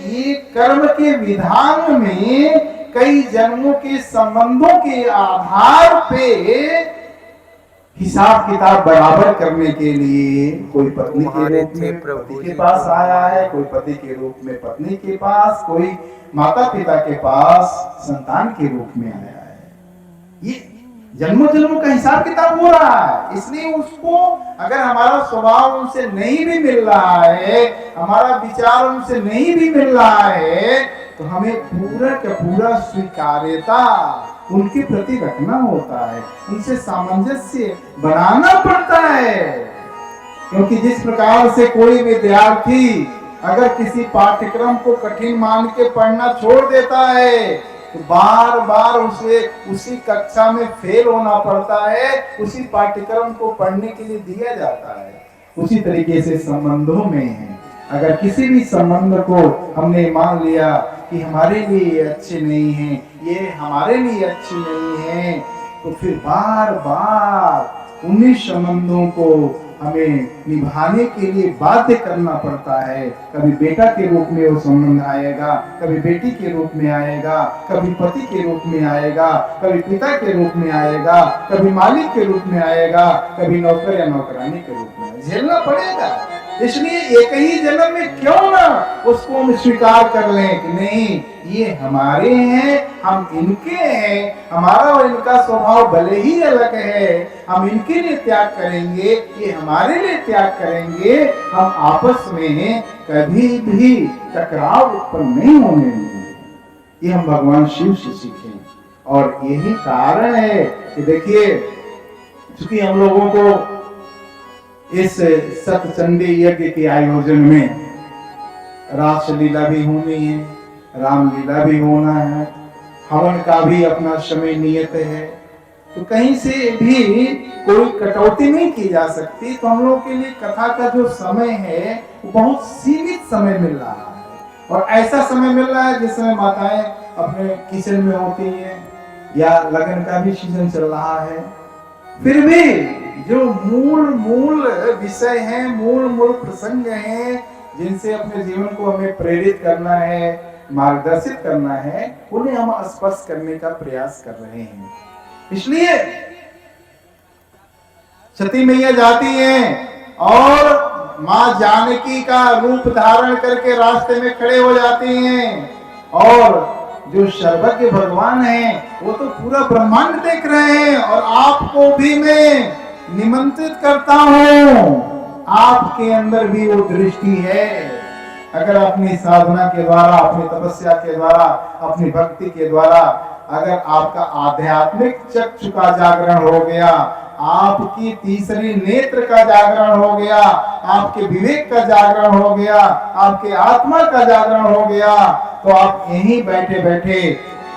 ये कर्म के विधान में कई जन्मों के संबंधों के आधार पे हिसाब किताब बराबर करने के लिए कोई पत्नी के रूप में पति के पास आया है, कोई पति के रूप में पत्नी के पास, कोई माता पिता के पास संतान के रूप में आया है। ये जन्मों जन्मों का हिसाब किताब हो रहा है। इसलिए उसको अगर हमारा स्वभाव उनसे नहीं भी मिल रहा है, हमारा विचार उनसे नहीं भी मिल रहा है, तो हमें पूरा का पूरा स्वीकार्यता उनके प्रति रखना होता है, उनसे सामंजस्य बनाना पड़ता है। क्योंकि जिस प्रकार से कोई विद्यार्थी अगर किसी पाठ्यक्रम को कठिन मान के पढ़ना छोड़ देता है, तो बार बार उसे उसी कक्षा में फेल होना पड़ता है, उसी पाठ्यक्रम को पढ़ने के लिए दिया जाता है। उसी तरीके से संबंधों में है, अगर किसी भी संबंध को हमने मान लिया कि हमारे लिए ये अच्छे नहीं हैं, ये हमारे लिए अच्छे नहीं हैं, तो फिर बार बार उन्हीं संबंधों को हमें निभाने के लिए बाध्य करना पड़ता है। कभी बेटा के रूप में वो संबंध आएगा, कभी बेटी के रूप में आएगा, कभी पति के रूप में आएगा, कभी पिता के रूप में आएगा, कभी मालिक के रूप में आएगा, कभी नौकर या नौकरानी के रूप में झेलना पड़ेगा। इसलिए एक ही जन्म में क्यों ना उसको हम स्वीकार कर लें कि नहीं, ये हमारे हैं, हम इनके हैं, हमारा और इनका स्वभाव भले ही अलग है, हम इनके लिए त्याग करेंगे, ये हमारे लिए त्याग करेंगे, हम आपस में कभी भी टकराव उत्पन्न नहीं होने देंगे। ये हम भगवान शिव से सीखें। और यही कारण है कि देखिए, चूंकि हम लोगों को इस सतचंडी यज्ञ के आयोजन में रासलीला भी होनी है, रामलीला भी होना है, हवन का भी अपना समय नियत है, तो कहीं से भी कोई कटौती नहीं की जा सकती। तो हम लोगों के लिए कथा का जो समय है वो बहुत सीमित समय मिल रहा है, और ऐसा समय मिल रहा है जिस समय माताएं अपने किचन में होती हैं या लगन का भी सीजन चल रहा है। फिर भी जो मूल विषय हैं, मूल प्रसंग हैं, जिनसे अपने जीवन को हमें प्रेरित करना है, मार्गदर्शित करना है, उन्हें हम स्पर्श करने का प्रयास कर रहे हैं। इसलिए सती मैया जाती हैं और मां जानकी का रूप धारण करके रास्ते में खड़े हो जाती हैं, और जो सर्वज्ञ भगवान हैं वो तो पूरा ब्रह्मांड देख रहे हैं। और आपको भी मैं निमंत्रित करता हूं, आपके अंदर भी वो दृष्टि है। अगर अपनी साधना के द्वारा, अपनी तपस्या के द्वारा, अपनी भक्ति के द्वारा अगर आपका आध्यात्मिक चक्षु का जागरण हो गया, आपकी तीसरी नेत्र का जागरण हो गया, आपके विवेक का जागरण हो गया, आपके आत्मा का जागरण हो गया, तो आप यहीं बैठे बैठे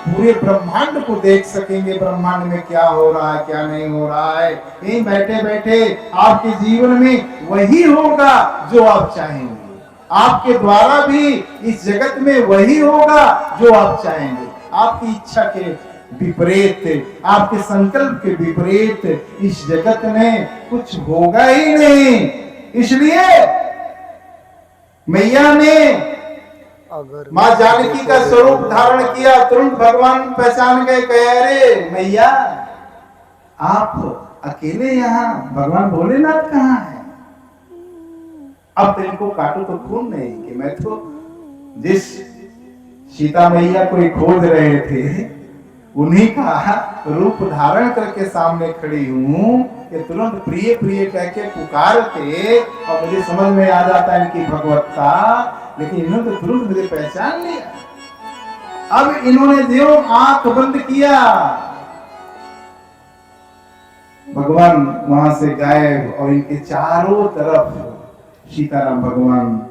पूरे ब्रह्मांड को देख सकेंगे। ब्रह्मांड में क्या हो रहा है, क्या नहीं हो रहा है, यहीं बैठे बैठे आपके जीवन में वही होगा जो आप चाहेंगे। आपके द्वारा भी इस जगत में वही होगा जो आप चाहेंगे। आपकी इच्छा के विपरीत, आपके संकल्प के विपरीत इस जगत में कुछ होगा ही नहीं। इसलिए मैया ने अगर मां जानकी का स्वरूप धारण किया, तुरंत भगवान पहचान गए, कहे अरे मैया आप अकेले यहाँ, भगवान भोलेनाथ कहाँ है? अब तो इनको काटो तो खून नहीं कि मैं तो जिस सीता मैया को खोज रहे थे उन्हीं का रूप धारण करके सामने खड़ी हूं कि तुरंत प्रिय प्रिय कह के पुकारते और मुझे समझ में आ जाता है इनकी भगवत्ता, लेकिन इन्होंने तो तुरंत मुझे पहचान लिया। अब इन्होंने जो आंख बंद किया, भगवान वहां से गायब और इनके चारों तरफ सीताराम भगवान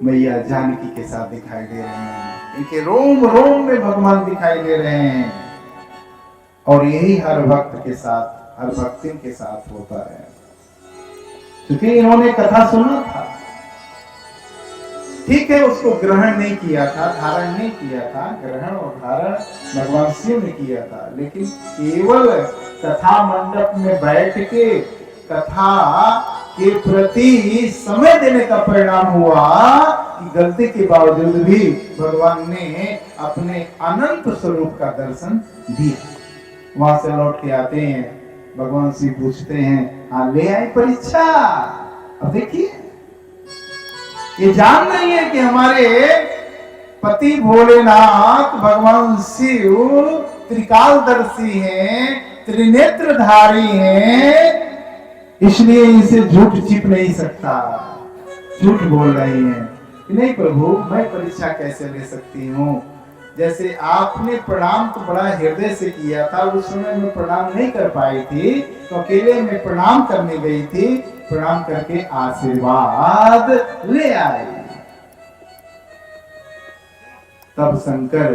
मैया जानकी के साथ दिखाई दे रहे हैं। इनके रोम रोम में भगवान दिखाई दे रहे हैं। और यही हर भक्त के साथ, हर भक्ति के साथ होता है। क्योंकि इन्होंने कथा सुना था, ठीक है, उसको ग्रहण नहीं किया था, धारण नहीं किया था। ग्रहण और धारण भगवान शिव ने किया था, लेकिन केवल कथा मंडप में बैठ के कथा के प्रति समय देने का परिणाम हुआ कि गलती के बावजूद भी भगवान ने अपने अनंत स्वरूप का दर्शन दिया। वहां से लौट के आते हैं, भगवान शिव पूछते हैं, हाँ ले आई परीक्षा? अब देखिए, ये जान नहीं है कि हमारे पति भोलेनाथ भगवान शिव त्रिकालदर्शी हैं, त्रिनेत्रधारी हैं, इसलिए इसे झूठ छिप नहीं सकता। झूठ बोल रही हैं कि नहीं प्रभु, मैं परीक्षा कैसे ले सकती हूँ? जैसे आपने प्रणाम तो बड़ा हृदय से किया था, उस समय मैं प्रणाम नहीं कर पाई थी, तो अकेले में प्रणाम करने गई थी, प्रणाम करके आशीर्वाद ले आई। तब शंकर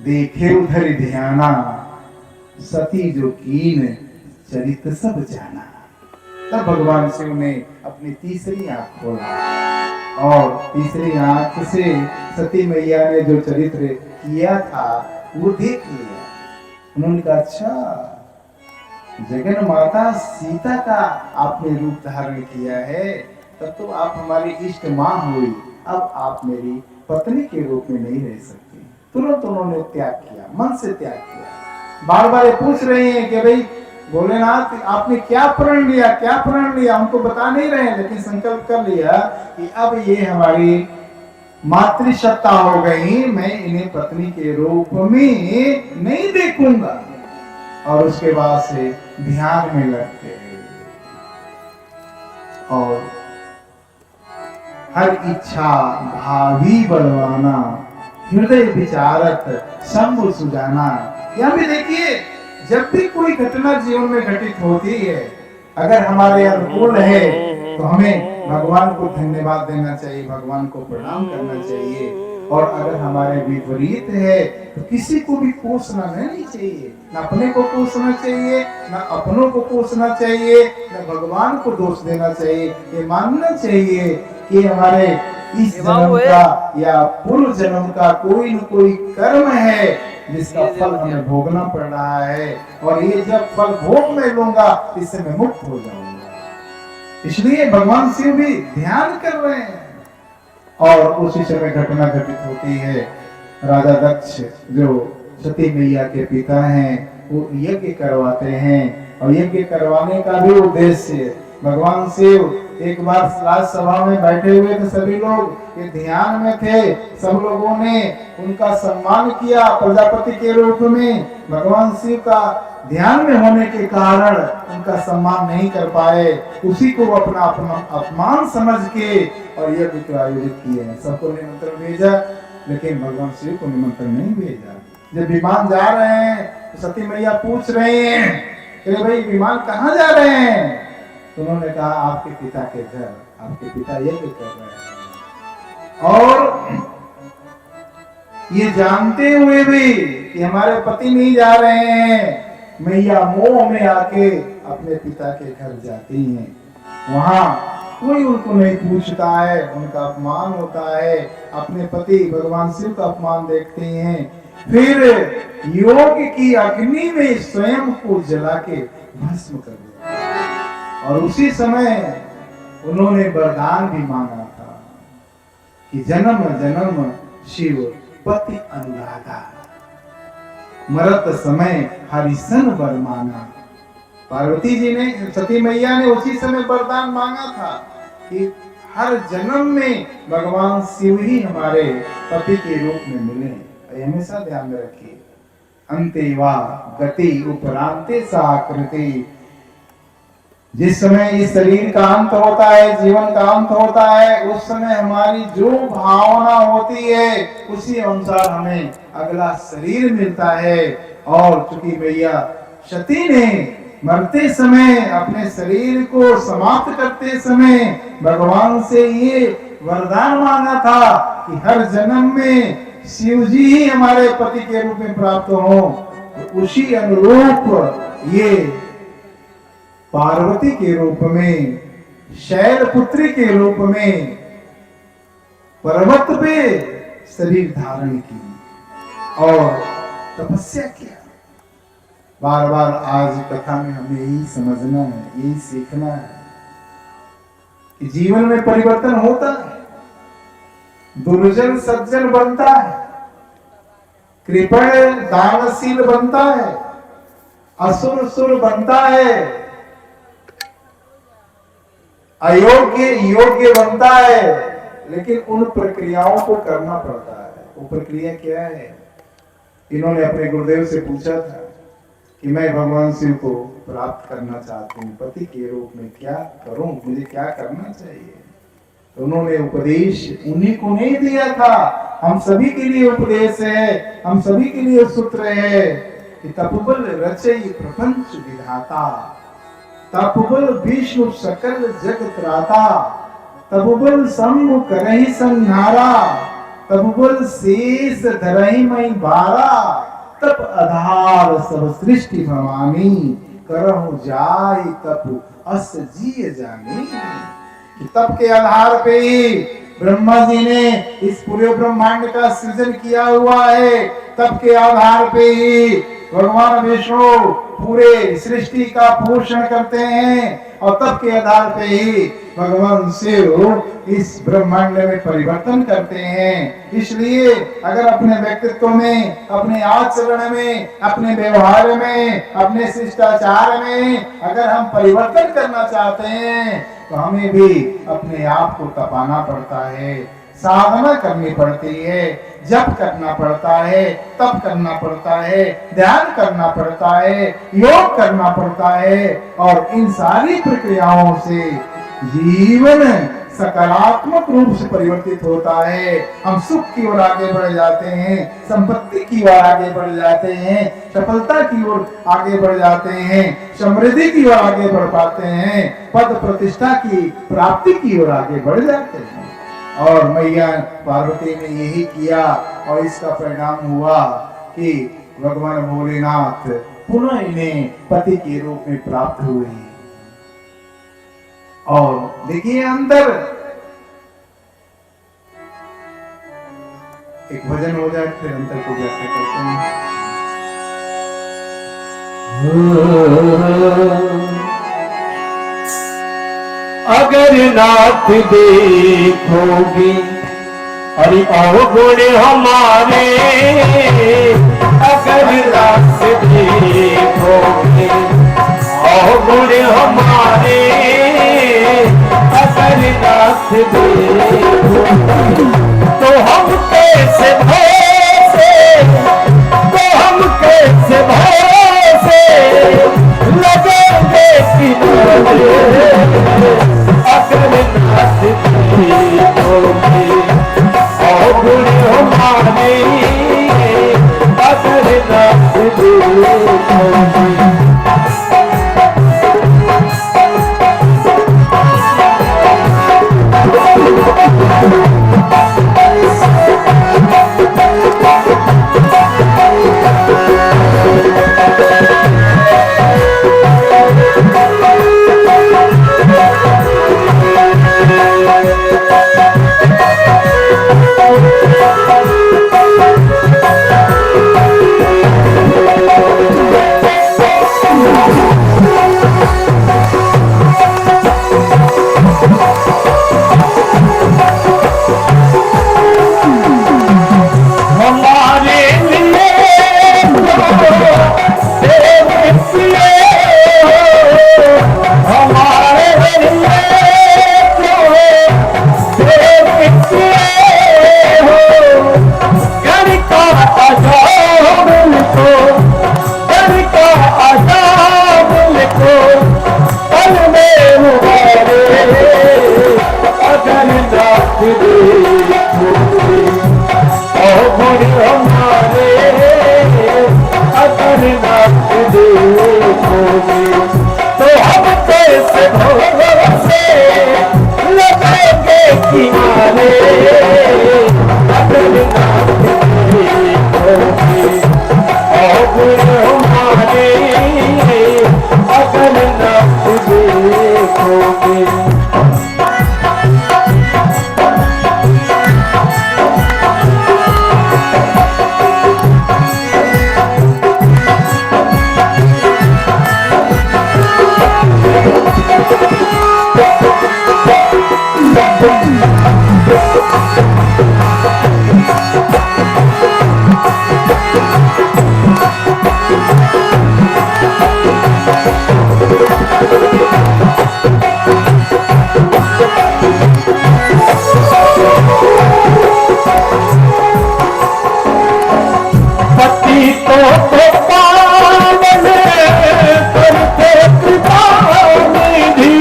देखे उधर ध्याना, सती जो कीन चरित सब जाना। तब भगवान शिव ने अपनी तीसरी आंख खोला और तीसरी आंख से सती मैया ने जो चरित्र किया था वो देख लिया। उन्होंने कहा, अच्छा, जगन माता सीता का आपने रूप धारण किया है, तब तो आप हमारी इष्ट मां हुई, अब आप मेरी पत्नी के रूप में नहीं रह सकती। तुरंत उन्होंने त्याग किया, मन से त्याग किया। बार बार पूछ रहे हैं कि भाई भोलेनाथ आपने क्या प्रण लिया, क्या प्रण लिया? हमको बता नहीं रहे, लेकिन संकल्प कर लिया कि अब ये हमारी मातृसत्ता हो गई, मैं इन्हें पत्नी के रूप में नहीं देखूंगा। और उसके बाद से ध्यान में लग गए और हर इच्छा भावी बलवाना, हृदय विचारत शंभु सुजाना। यहां भी देखिए, जब भी कोई घटना जीवन में घटित होती है, अगर हमारे अनुकूल है तो हमें भगवान को धन्यवाद देना चाहिए, भगवान को प्रणाम करना चाहिए। और अगर हमारे विपरीत है तो किसी को भी कोसना नहीं चाहिए, न अपने को कोसना चाहिए, न अपनों को कोसना चाहिए, न भगवान को दोष देना चाहिए। ये मानना चाहिए कि हमारे इस जन्म का या पूर्व जन्म का कोई न कोई कर्म है जिसका फल हमें भोगना पड़ रहा है, और ये जब फल भोग में लूंगा इससे मैं मुक्त हो जाऊंगा। इसलिए भगवान शिव भी ध्यान कर रहे हैं। और उसी समय घटना घटित होती है। राजा दक्ष जो सती मैया के पिता हैं, वो यज्ञ करवाते हैं, और यज्ञ करवाने का भी उद्देश्य, भगवान शिव एक बार राजसभा में बैठे हुए थे, सभी लोग ये ध्यान में थे, सब लोगों ने उनका सम्मान किया प्रजापति के रूप में। भगवान शिव का ध्यान में होने के कारण उनका सम्मान नहीं कर पाए, उसी को अपना अपमान समझ के और यज्ञ को आयोजित किए हैं। सबको निमंत्रण भेजा, लेकिन भगवान शिव को निमंत्रण नहीं भेजा। जब विमान जा रहे हैं तो सती मैया पूछ रहे हैं कि भाई विमान कहाँ जा रहे हैं? तो उन्होंने कहा, आपके पिता के घर, आपके पिता यज्ञ कर रहे हैं। और ये जानते हुए भी कि हमारे पति नहीं जा रहे हैं, मैया मोह में आके अपने पिता के घर जाती हैं। वहां कोई उनको नहीं पूछता है, उनका अपमान होता है। अपने पति भगवान शिव का अपमान देखते हैं, फिर योग की अग्नि में स्वयं को जला के भस्म कर दिया। और उसी समय उन्होंने वरदान भी मांगा था कि जन्म जन्म शिव पति अनुरागा, मरत समय हरिसन वर मांगा। पार्वती जी ने, सती मैया ने उसी समय वरदान मांगा था कि हर जन्म में भगवान शिव ही हमारे पति के रूप में मिले। हमेशा ध्यान में रखिए, अंते वा गति उपरांते साकृति। जिस समय इस शरीर का अंत होता है, जीवन का अंत होता है, उस समय हमारी जो भावना होती है उसी अनुसार हमें अगला शरीर मिलता है। और चूंकि मैया सती ने मरते समय अपने शरीर को समाप्त करते समय भगवान से ये वरदान मांगा था कि हर जन्म में शिव जी ही हमारे पति के रूप में प्राप्त हो, तो उसी अनुरूप ये पार्वती के रूप में, शैलपुत्री के रूप में पर्वत पे शरीर धारण की और तपस्या किया। बार बार आज कथा में हमें यही समझना है, यही सीखना है कि जीवन में परिवर्तन होता है, दुर्जन सज्जन बनता है, कृपण दानशील बनता है, असुर सुर बनता है, अयोग्य योग्य बनता है। लेकिन उन प्रक्रियाओं को करना पड़ता है। वो प्रक्रिया क्या है? इन्होंने अपने गुरुदेव से पूछा था कि मैं भगवान शिव को प्राप्त करना चाहती हूँ, पति के रूप में क्या करूं, मुझे क्या करना चाहिए? तो उन्होंने उपदेश उन्हीं को नहीं दिया था, हम सभी के लिए उपदेश है, हम सभी के लिए सूत्र है कि तपोबल रचय प्रपंच विधाता, तपोबल विष्णु सकल जगत त्राता, तपोबल शंभु करहि संहारा, तपोबल शेष धरहि मई बारा, तप आधार सब सृष्टि भवानी, करहु जाय तप अस जिय जानी। कि तप के आधार पे ही ब्रह्मा जी ने इस पूरे ब्रह्मांड का सृजन किया हुआ है। तप के आधार पे ही भगवान विष्णु पूरे सृष्टि का पोषण करते हैं और तप के आधार पे ही भगवान शिव इस ब्रह्मांड में परिवर्तन करते हैं। इसलिए अगर अपने व्यक्तित्व में, अपने आचरण में, अपने व्यवहार में, अपने शिष्टाचार में अगर हम परिवर्तन करना चाहते हैं तो हमें भी अपने आप को तपाना पड़ता है, साधना करनी पड़ती है, जप करना पड़ता है, तप करना पड़ता है, ध्यान करना पड़ता है, योग करना पड़ता है। और इन सारी प्रक्रियाओं से जीवन सकारात्मक रूप से परिवर्तित होता है। हम सुख की ओर आगे बढ़ जाते हैं, संपत्ति की ओर आगे बढ़ जाते हैं, सफलता की ओर आगे बढ़ जाते हैं, समृद्धि की ओर आगे बढ़ पाते हैं, पद प्रतिष्ठा की प्राप्ति की ओर आगे बढ़ जाते हैं। और मैया पार्वती ने यही किया और इसका परिणाम हुआ कि भगवान भोलेनाथ पुनः इन्हें पति के रूप में प्राप्त हुए। और देखिए अंदर एक भजन हो जाए फिर अंतर को व्याख्या करते हैं। अगर नाथ देखोगे अरे अवगुण हमारे, अगर नाथ देखोगे अवगुण हमारे, अगर नाथ देखोगे तो हम कैसे भरोसे, तो हम कैसे भरोसे लगेंगे किनारे। अगर नाथ देखोगे अवगुण हमारे, अगर नाथ देखोगे। पतितों को पावन करते कृपा निधि,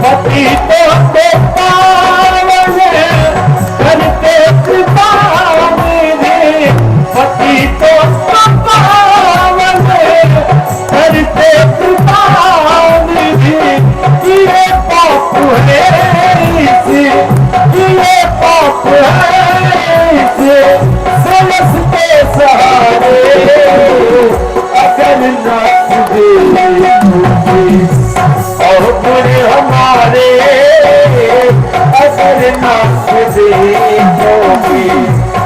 पतितों को पावन करते कृपा निधि, पतितों को पावन करते कृपा निधि। ये पाप है इसे, ये पाप है इसे समझते सहारे, अगर न तुझे और बुरे हमारे, अगर न तुझे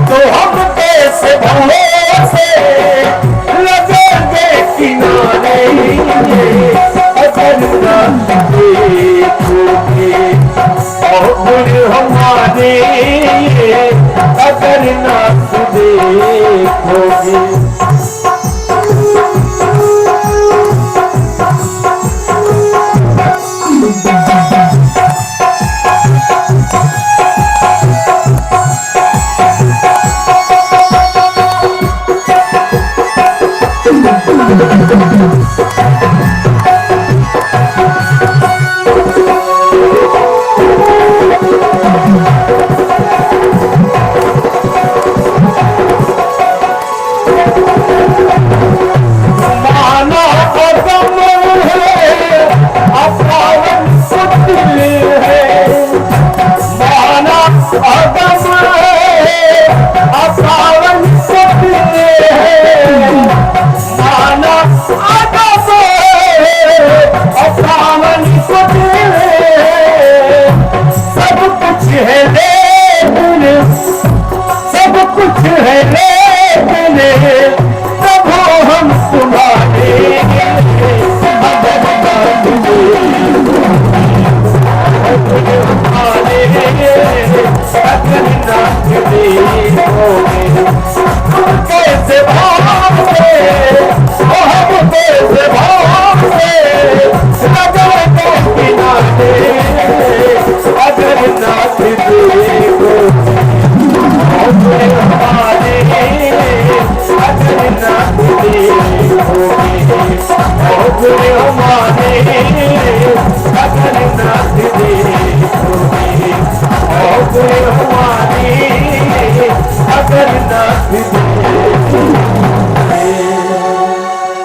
तो हम कैसे भरोसे लगेंगे किनारे, अगर न तुझे और बुरे हमारे, अगर न तुझे खोगे।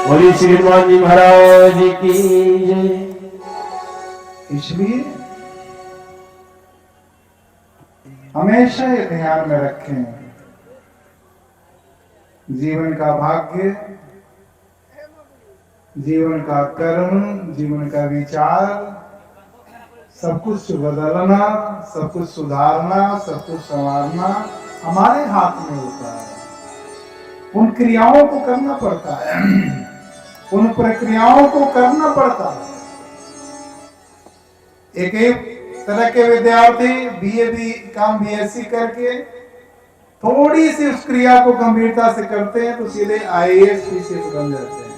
बोलिए श्री हनुमान जी महाराज की जय। इसलिए हमेशा ये ध्यान में रखें, जीवन का भाग्य, जीवन का कर्म, जीवन का विचार, सब कुछ बदलना, सब कुछ सुधारना, सब कुछ संवारना हमारे हाथ में होता है। उन क्रियाओं को करना पड़ता है, उन प्रक्रियाओं को करना पड़ता है। एक तरह के विद्यार्थी बीए काम बीएससी करके थोड़ी सी उस क्रिया को गंभीरता से करते हैं तो सीधे आईएएस पीसीएस बन जाते हैं।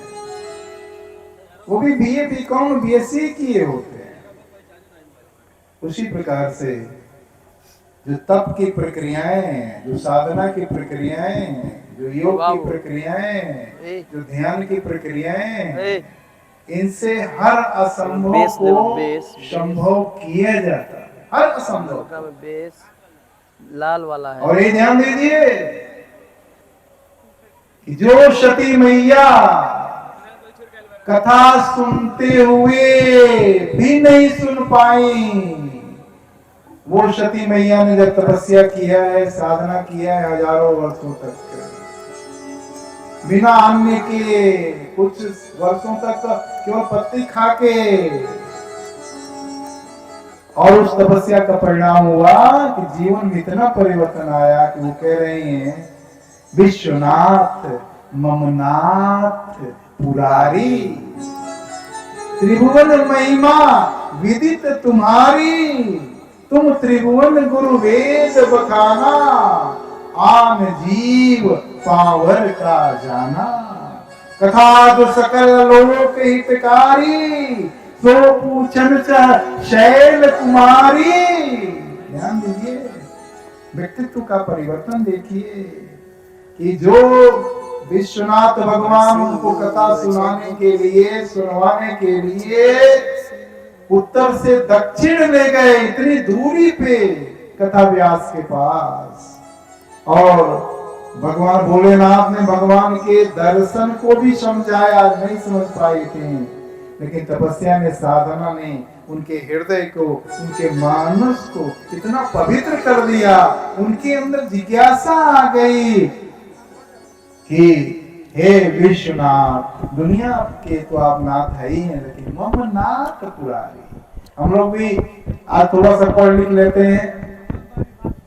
वो भी बीए बीकॉम बीएससी किए होते हैं। उसी प्रकार से जो तप की प्रक्रियाएं, जो साधना की प्रक्रियाएं, जो योग की प्रक्रियाएं, जो ध्यान की प्रक्रियाएं, इनसे हर असंभव को संभव किया जाता है। हर असंभव लाल वाला है। और ये ध्यान दीजिए कि जो सती मैया कथा सुनते हुए भी नहीं सुन पाई, वो सती मैया ने जब तपस्या किया है, साधना किया है हजारों वर्षों तक, बिना अन्न के, कुछ वर्षों तक केवल पत्ती खा के, और उस तपस्या का परिणाम हुआ कि जीवन में इतना परिवर्तन आया कि वो कह रहे हैं विश्वनाथ ममनाथ पुरारी, त्रिभुवन महिमा विदित तुम्हारी, तुम त्रिभुवन गुरु वेद बखाना, आन जीव पावर का जाना, कथा जो सकल लोक हितकारी, सो पूछन शैल कुमारी। ध्यान दीजिए, व्यक्तित्व का परिवर्तन देखिए कि जो विश्वनाथ भगवान उनको कथा सुनाने के लिए, सुनवाने के लिए उत्तर से दक्षिण ले गए, इतनी दूरी पे कथा व्यास के पास। और भगवान भोलेनाथ ने भगवान के दर्शन को भी समझाया, नहीं समझ पाए थे, लेकिन तपस्या ने, साधना ने उनके हृदय को, उनके मानस को इतना पवित्र कर दिया, उनके अंदर जिज्ञासा आ गई कि हे विश्वनाथ, दुनिया के तो आप नाथ है ही हैं, लेकिन मम नाथ पुरारी। हम लोग भी आज थोड़ा सा पढ़ लिख लेते हैं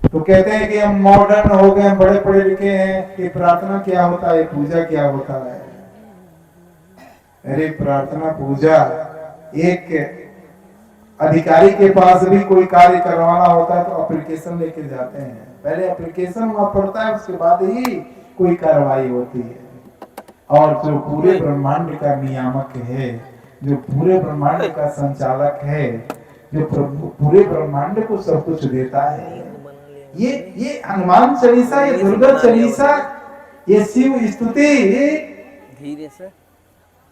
तो कहते हैं कि हम मॉडर्न हो गए, बड़े पढ़े लिखे हैं, कि प्रार्थना क्या होता है, पूजा क्या होता है। अरे प्रार्थना पूजा, एक अधिकारी के पास भी कोई कार्य करवाना होता है तो एप्लीकेशन लेके जाते हैं, पहले एप्लीकेशन वहां पड़ता है, उसके बाद ही कोई कार्रवाई होती है। और जो पूरे ब्रह्मांड का नियामक है, जो पूरे ब्रह्मांड का संचालक है, जो पूरे ब्रह्मांड को सब कुछ देता है, ये हनुमान चालीसा, ये दुर्गा चालीसा, ये शिव स्तुति, धीरे से,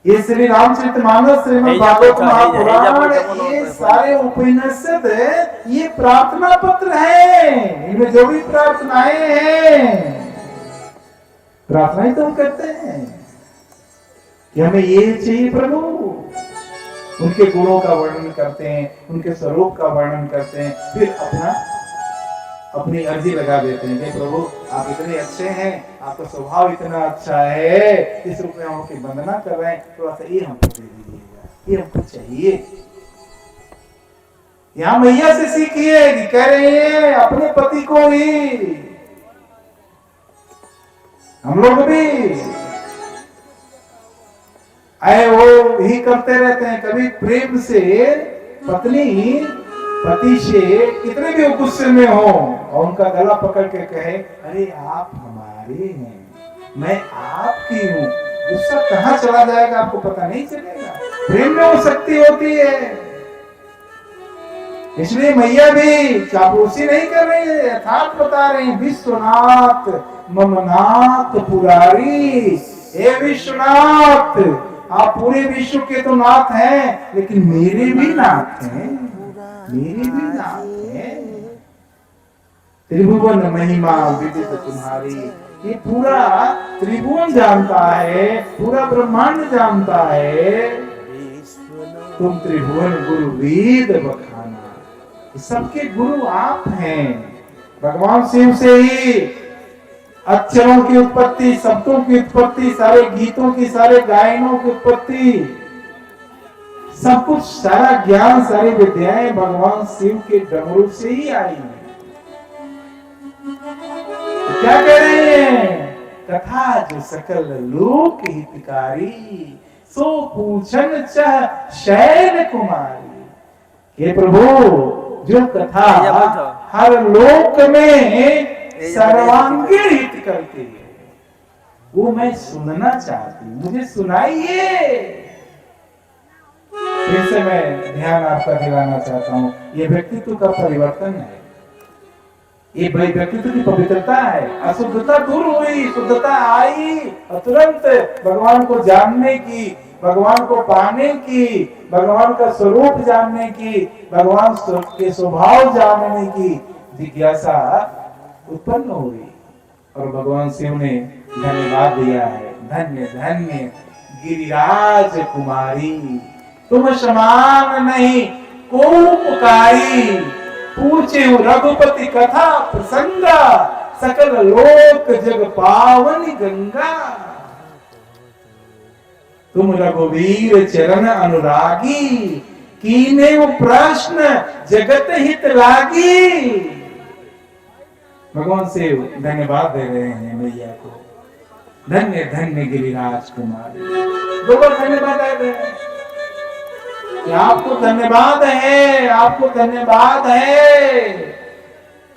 ये श्री रामचरितमानस, श्रीमद् भागवत महापुराण, ये सारे उपनिषद, ये प्रार्थना पत्र है। इनमें जो भी प्रार्थनाएं हैं, प्रार्थनाएं तो हम करते हैं कि हमें ये चाहिए प्रभु। उनके गुणों का वर्णन करते हैं, उनके स्वरूप का वर्णन करते हैं, फिर अपनी अर्जी लगा देते हैं कि प्रभु आप इतने अच्छे हैं, आपका स्वभाव इतना अच्छा है, इस रूप में हम आपकी वंदना कर रहे हैं, थोड़ा सा ये हमको दे दीजिएगा, ये हमको चाहिए। यहाँ मैया से सीखिए कि कह रहे हैं अपने पति को ही, हम लोग भी आए वो ही करते रहते हैं। कभी प्रेम से पत्नी पति से कितने भी गुस्से में हो और उनका गला पकड़ के कहे, अरे आप हमारे हैं, मैं आपकी हूँ, गुस्सा कहाँ चला जाएगा आपको पता नहीं चलेगा। प्रेम में वो शक्ति होती है। इसलिए मैया भी चापलूसी नहीं कर रही है, यथार्थ बता रहे हैं, विश्वनाथ ममनाथ पुरारी। हे विश्वनाथ, आप पूरे विश्व के तो नाथ हैं, लेकिन मेरे भी नाथ हैं, मेरे भी नाथ हैं। त्रिभुवन महिमा विदित तुम्हारी, ये पूरा त्रिभुवन जानता है, पूरा ब्रह्मांड जानता है। तुम त्रिभुवन गुरु वेद बखाना, सबके गुरु आप हैं। भगवान शिव से ही अक्षरों की उत्पत्ति, शब्दों की उत्पत्ति, सारे गीतों की, सारे गायनों की उत्पत्ति, सब कुछ, सारा ज्ञान, सारी विद्याएं भगवान शिव के डमरू से ही आई हैं। तो क्या कह रहे हैं? कथा जो सकल लोक हितकारी, सो पूछन चह शैल कुमारी। हे प्रभु, जो कथा हर लोक में सर्वांगीण हित करती है, वो मैं सुनना चाहती हूँ, मुझे सुनाइए। जैसे मैं ध्यान आपका दिलाना चाहता हूँ, ये व्यक्तित्व का परिवर्तन है, ये व्यक्तित्व की पवित्रता है। अशुद्धता दूर हुई, शुद्धता आई, और तुरंत भगवान को जानने की, भगवान को पाने की, भगवान का स्वरूप जानने की, भगवान के स्वभाव जानने की जिज्ञासा उत्पन्न हो गई। और भगवान शिव ने धन्यवाद दिया है, धन्य धन्य गिरिराज कुमारी, तुम समान नहीं को पुकारी। पूछे रघुपति कथा प्रसंगा, सकल लोक जग पावन गंगा। तुम रघुवीर चरण अनुरागी, कीने प्रश्न जगत हित लागी। भगवान शिव धन्यवाद दे रहे हैं मैया को, धन्य धन्य गिरिराज कुमारी। दो बार धन्यवाद दे रहे हैं कि आपको धन्यवाद है, आपको धन्यवाद है।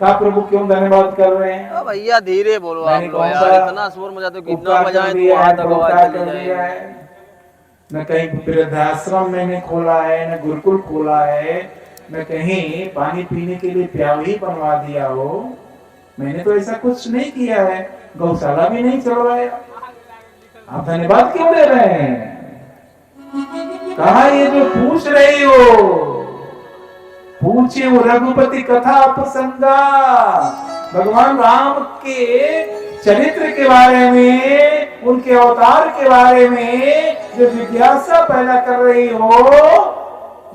का प्रभु क्यों धन्यवाद कर रहे हैं? भैया धीरे बोलो आप लोग यार, इतना शोर मचाते हो, कितना बजाएं तो हाथ आवाज चली जाए। न कहीं वृद्धाश्रम मैंने खोला है, न गुरुकुल खोला है, न कहीं पानी पीने के लिए प्याली बनवा दिया हो। मैंने तो ऐसा कुछ नहीं किया है, गौशाला भी नहीं चलवाया। आप धन्यवाद क्यों दे रहे हैं? कहा ये जो पूछ रही हो, पूछे वो रघुपति कथा प्रसंगा, भगवान राम के चरित्र के बारे में, उनके अवतार के बारे में जो जिज्ञासा पैदा कर रही हो,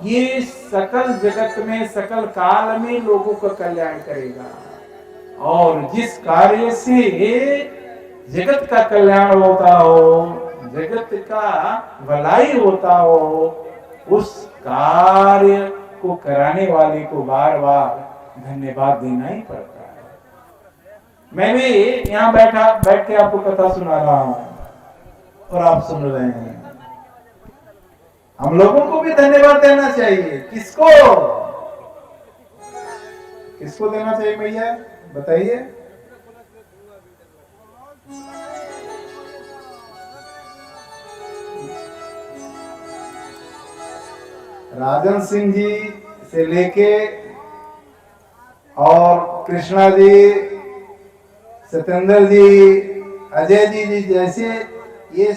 ये सकल जगत में, सकल काल में लोगों का कल्याण करेगा। और जिस कार्य से जगत का कल्याण होता हो, जगत का भलाई होता हो, उस कार्य को कराने वाले को बार बार धन्यवाद देना ही पड़ता है। मैं भी यहाँ बैठ के आपको कथा सुना रहा हूं और आप सुन रहे हैं। हम लोगों को भी धन्यवाद देना चाहिए। किसको किसको देना चाहिए भैया, बताइए? राजन सिंह जी से लेके और कृष्णा जी, सत्येंद्र जी, अजय जी जैसे ये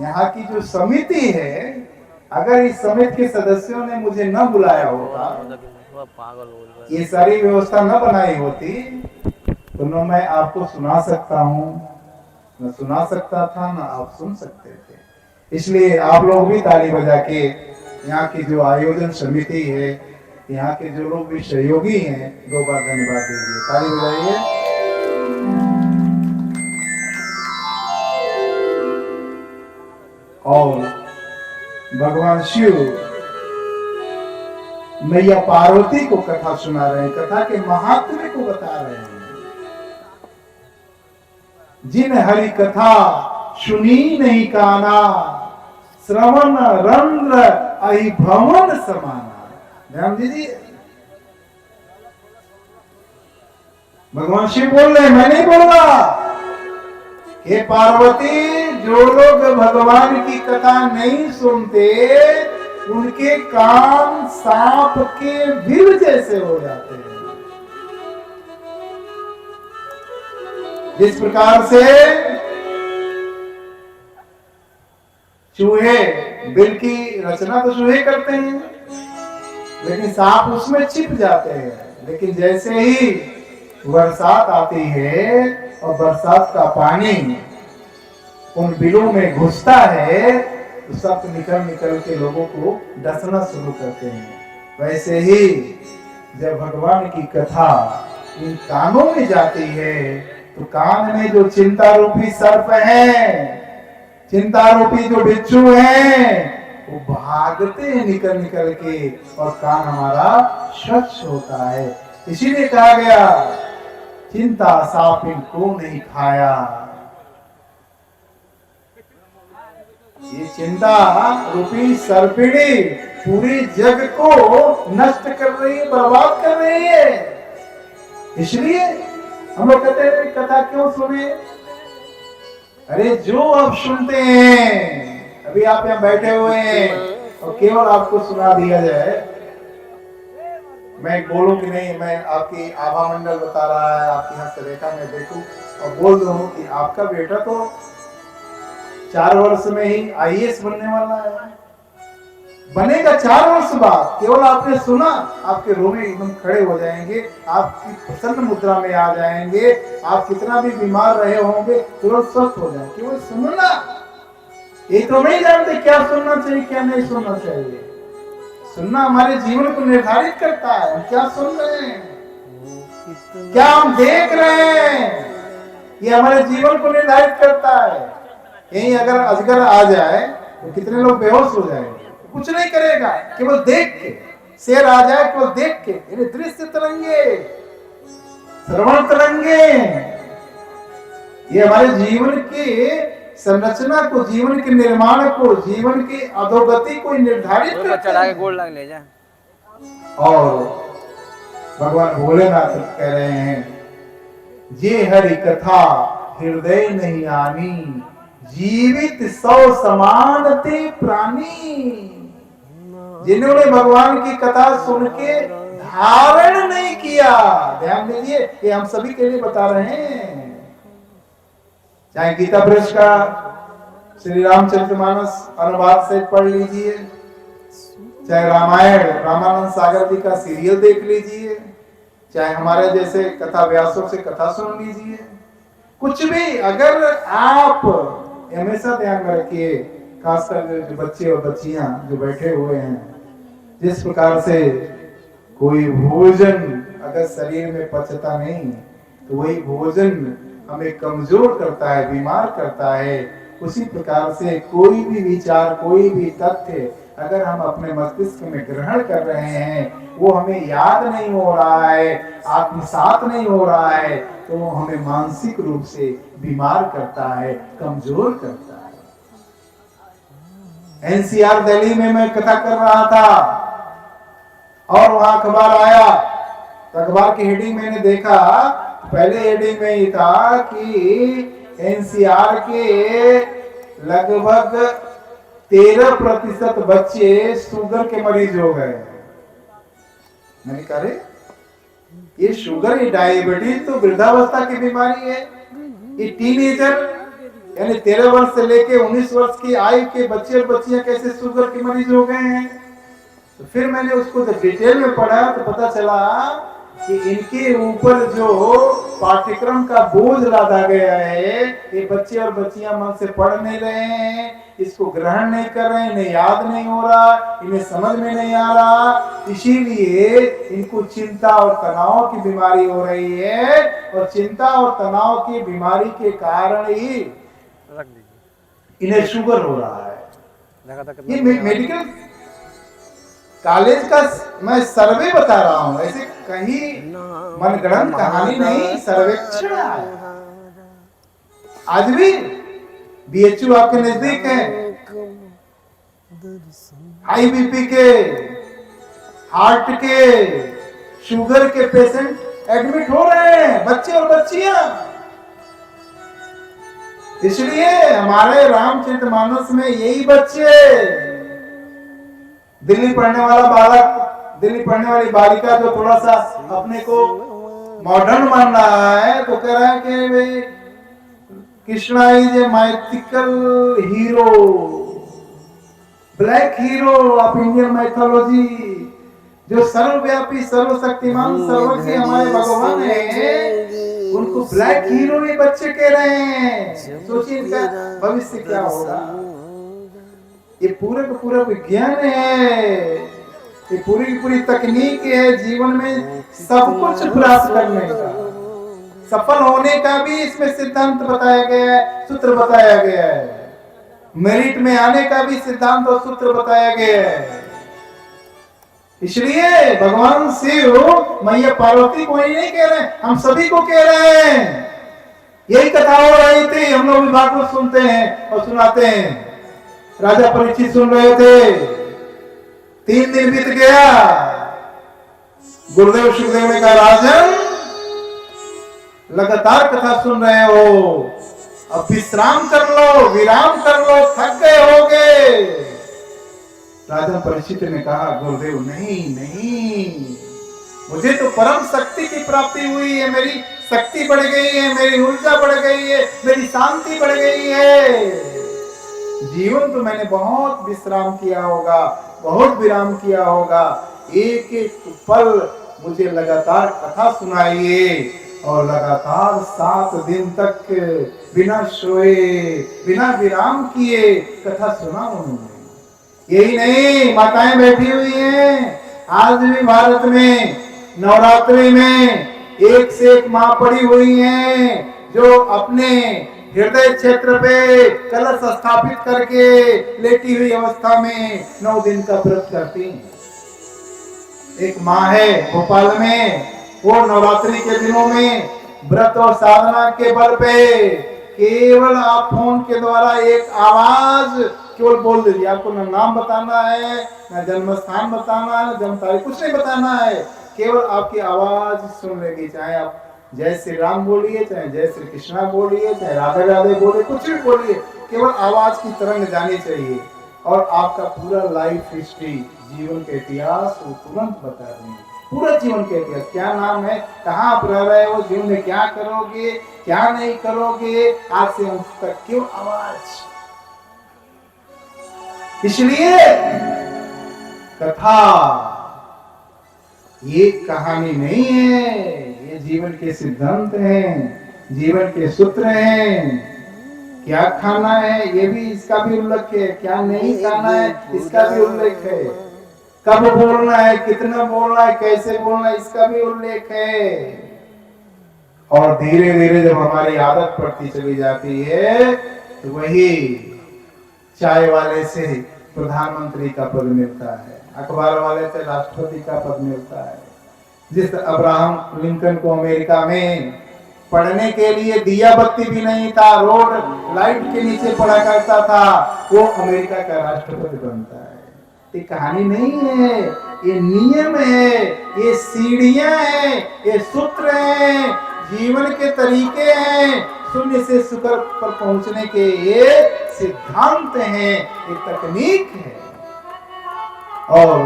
यहाँ की जो समिति है, अगर इस समिति के सदस्यों ने मुझे न बुलाया होता, ये सारी व्यवस्था न बनाई होती, तो न मैं आपको सुना सकता हूँ, न सुना सकता था, न आप सुन सकते थे। इसलिए आप लोग भी ताली बजा के यहाँ की जो आयोजन समिति है, यहाँ के जो लोग भी सहयोगी हैं, 2 बार धन्यवाद दीजिए, ताली बजाइए। और भगवान शिव मैया पार्वती को कथा सुना रहे हैं, कथा के महात्म्य को बता रहे हैं। जिन हरि कथा सुनी नहीं काना, श्रवण रंध्र अहि भवन समाना। ध्यान दीजिए, भगवान शिव बोल रहे, मैं नहीं बोल रहा। हे पार्वती, जो लोग भगवान की कथा नहीं सुनते, उनके कान सांप के विष जैसे हो जाते हैं। जिस प्रकार से चूहे, बिल की रचना तो चूहे करते हैं, लेकिन सांप उसमें छिप जाते हैं। लेकिन जैसे ही बरसात आती है और बरसात का पानी उन बिलों में घुसता है, तो सब निकल निकल के लोगों को डसना शुरू करते हैं। वैसे ही जब भगवान की कथा इन कानों में जाती है, तो कान में जो चिंता रूपी सर्प है, चिंता रूपी जो बिच्छू है, वो भागते हैं निकल निकल के, और कान हमारा स्वच्छ होता है। इसीलिए कहा गया, चिंता सापिन को नहीं खाया। ये चिंता रूपी सर्पिणी पूरी जग को नष्ट कर रही है, बर्बाद कर रही है। इसलिए हम लोग कहते हैं कथा क्यों सुने? अरे जो आप सुनते हैं, अभी आप यहाँ बैठे हुए हैं और केवल आपको सुना दिया जाए, मैं बोलूं कि नहीं, मैं आपकी आभा मंडल बता रहा है, आपकी हस्तरेखा में देखूं और बोल दूं कि आपका बेटा तो 4 वर्ष में ही IAS बनने वाला है, बनेगा 4 वर्ष बाद। केवल आपने सुना, आपके रोमे एकदम खड़े हो जाएंगे, आपकी प्रसन्न मुद्रा में आ जाएंगे, आप कितना भी बीमार रहे होंगे तुरंत स्वस्थ हो जाएंगे। केवल सुनना, ये तो नहीं जानते क्या सुनना चाहिए क्या नहीं सुनना चाहिए। सुनना हमारे जीवन को निर्धारित करता है, हम क्या सुन रहे हैं, क्या हम देख रहे हैं, ये हमारे जीवन को निर्धारित करता है। यही अगर अजगर आ जाए तो कितने लोग बेहोश हो जाएंगे, कुछ नहीं करेगा, केवल देख के। शेर आ जाए केवल देख के, दृश्य तरंगे, श्रवण तरंगे, ये हमारे जीवन की संरचना को, जीवन के निर्माण को, जीवन की अधोगति को निर्धारित करते हैं। और भगवान भोलेनाथ कह रहे हैं, ये हरि कथा हृदय नहीं आनी, जीवित 100 समान थे प्राणी। जिन्होंने भगवान की कथा सुन के धारण नहीं किया, ध्यान दीजिए, ये हम सभी के लिए बता रहे हैं। चाहे गीता प्रेस का श्री रामचरितमानस अनुवाद से पढ़ लीजिए, चाहे रामायण रामानंद सागर जी का सीरियल देख लीजिए, चाहे हमारे जैसे कथा व्यासों से कथा सुन लीजिए, कुछ भी। अगर आप हमेशा ध्यान में रखिए, खासकर जो बच्चे और बच्चियां जो बैठे हुए हैं, जिस प्रकार से कोई भोजन अगर शरीर में पचता नहीं तो वही भोजन हमें कमजोर करता है, बीमार करता है, उसी प्रकार से कोई भी विचार, कोई भी तथ्य अगर हम अपने मस्तिष्क में ग्रहण कर रहे हैं, वो हमें याद नहीं हो रहा है, आत्मसात नहीं हो रहा है, तो वो हमें मानसिक रूप से बीमार करता है, कमजोर करता है। एनसीआर दिल्ली में मैं कथा कर रहा था और वहां अखबार आया, तो अखबार की हेडिंग मैंने देखा, पहले हेडिंग में ही था कि एनसीआर के लगभग 13% बच्चे शुगर के मरीज हो गए। मैंने कहा रे, ये शुगर, ये डायबिटीज तो वृद्धावस्था की बीमारी है। ये टीनेजर यानी 13 वर्ष से लेके 19 वर्ष की आयु के बच्चे और बच्चियां कैसे शुगर के मरीज हो गए हैं। तो फिर मैंने उसको जब डिटेल में पढ़ा तो पता चला कि इनके ऊपर जो पाठ्यक्रम का बोझ लादा गया है, ये बच्चे और बच्चियां मन से पढ़ नहीं रहे हैं, इसको ग्रहण नहीं कर रहे हैं, इन्हें याद नहीं हो रहा, इन्हें समझ में नहीं आ रहा, इसीलिए इनको चिंता और तनाव की बीमारी हो रही है। और चिंता और तनाव की बीमारी के कारण ही इन्हें शुगर हो रहा है। ये मेडिकल कॉलेज का मैं सर्वे बता रहा हूं, ऐसे कहीं मनगढ़ंत कहानी नहीं, सर्वेक्षण है। आज भी बीएचयू आपके नजदीक है, हाई बीपी के, हार्ट के, शुगर के पेशेंट एडमिट हो रहे हैं, बच्चे और बच्चियां। इसलिए हमारे रामचरितमानस में यही बच्चे, दिल्ली पढ़ने वाला बालक, दिल्ली पढ़ने वाली बालिका जो थोड़ा सा अपने को मॉडर्न मान रहा है, तो कह रहा है कि भाई Krishna is a mythical hero, black hero of Indian mythology, जो सर्वव्यापी, सर्वशक्तिमान, सर्वज्ञ हमारे भगवान है, उनको ब्लैक हीरो ये बच्चे कह रहे हैं। सोचिए इनका भविष्य क्या होगा। ये पूरा का पूरा विज्ञान है, ये पूरी की पूरी तकनीक है जीवन में सब कुछ प्राप्त करने का, सफल होने का भी इसमें सिद्धांत बताया गया है, सूत्र बताया गया है, मेरिट में आने का भी सिद्धांत और सूत्र बताया गया है। इसलिए भगवान शिव मैया पार्वती को ही नहीं कह रहे, हम सभी को कह रहे हैं। यही कथा हो रही थी, हम लोग भी भागवत सुनते हैं और सुनाते हैं। राजा परीक्षित सुन रहे थे, 3 दिन बीत गया, गुरुदेव सुखदेव ने कहा राजन लगातार कथा सुन रहे हो, अब विश्राम कर लो, विराम कर लो, थक गए होगे। राजा परीक्षित ने कहा गुरुदेव नहीं नहीं, मुझे तो परम शक्ति की प्राप्ति हुई है, मेरी शक्ति बढ़ गई है, मेरी ऊर्जा बढ़ गई है, मेरी शांति बढ़ गई है। जीवन तो मैंने बहुत विश्राम किया होगा, बहुत विराम किया होगा, एक एक पल मुझे लगातार कथा सुनाइए। और लगातार 7 दिन तक बिना सोए, बिना विराम किए कथा सुना उन्होंने। यही नहीं, माताएं बैठी हुई हैं आज भी भारत में, नवरात्रि में एक से एक मां पड़ी हुई हैं, जो अपने हृदय क्षेत्र पे कलश स्थापित करके लेटी हुई अवस्था में 9 दिन का व्रत करती हैं। एक माँ है भोपाल में, वो नवरात्रि के दिनों में व्रत और साधना के बल पे केवल आप फोन के द्वारा एक आवाज केवल बोल दीजिए, आपको न नाम बताना है, न जन्म स्थान बताना है, न जन्म तारीख, कुछ नहीं बताना है, केवल आपकी आवाज सुन लेगी। चाहे आप जय श्री राम बोलिए, चाहे जय श्री कृष्णा बोलिए, चाहे राधे राधे बोलिए, कुछ भी बोलिए, केवल आवाज की तरंग जानी चाहिए। और आपका पूरा लाइफ हिस्ट्री, जीवन का इतिहास वो तुरंत बता देंगे, पूरा जीवन का इतिहास, क्या नाम है, कहाँ आप रह रहे हो, जीवन में क्या करोगे, क्या नहीं करोगे, आज से अंत तक, क्यों आवाज। इसलिए कथा ये कहानी नहीं है, ये जीवन के सिद्धांत हैं, जीवन के सूत्र हैं। क्या खाना है ये भी इसका भी उल्लेख है, क्या नहीं खाना है इसका भी उल्लेख है, कब बोलना है, कितना बोलना है, कैसे बोलना है, इसका भी उल्लेख है। और धीरे धीरे जब हमारी आदत पड़ती चली जाती है तो वही चाय वाले से प्रधानमंत्री का पद मिलता है, अखबार वाले से राष्ट्रपति का पद मिलता है। जिस अब्राहम लिंकन को अमेरिका में पढ़ने के लिए दिया बत्ती भी नहीं था, रोड लाइट के नीचे पढ़ा करता था, वो अमेरिका का राष्ट्रपति बनता है। ये कहानी नहीं है, ये नियम है, ये सीढ़ियां हैं, ये सूत्र हैं, जीवन के तरीके हैं, शून्य से शिखर पर पहुंचने के ये सिद्धांत हैं, ये तकनीक है। और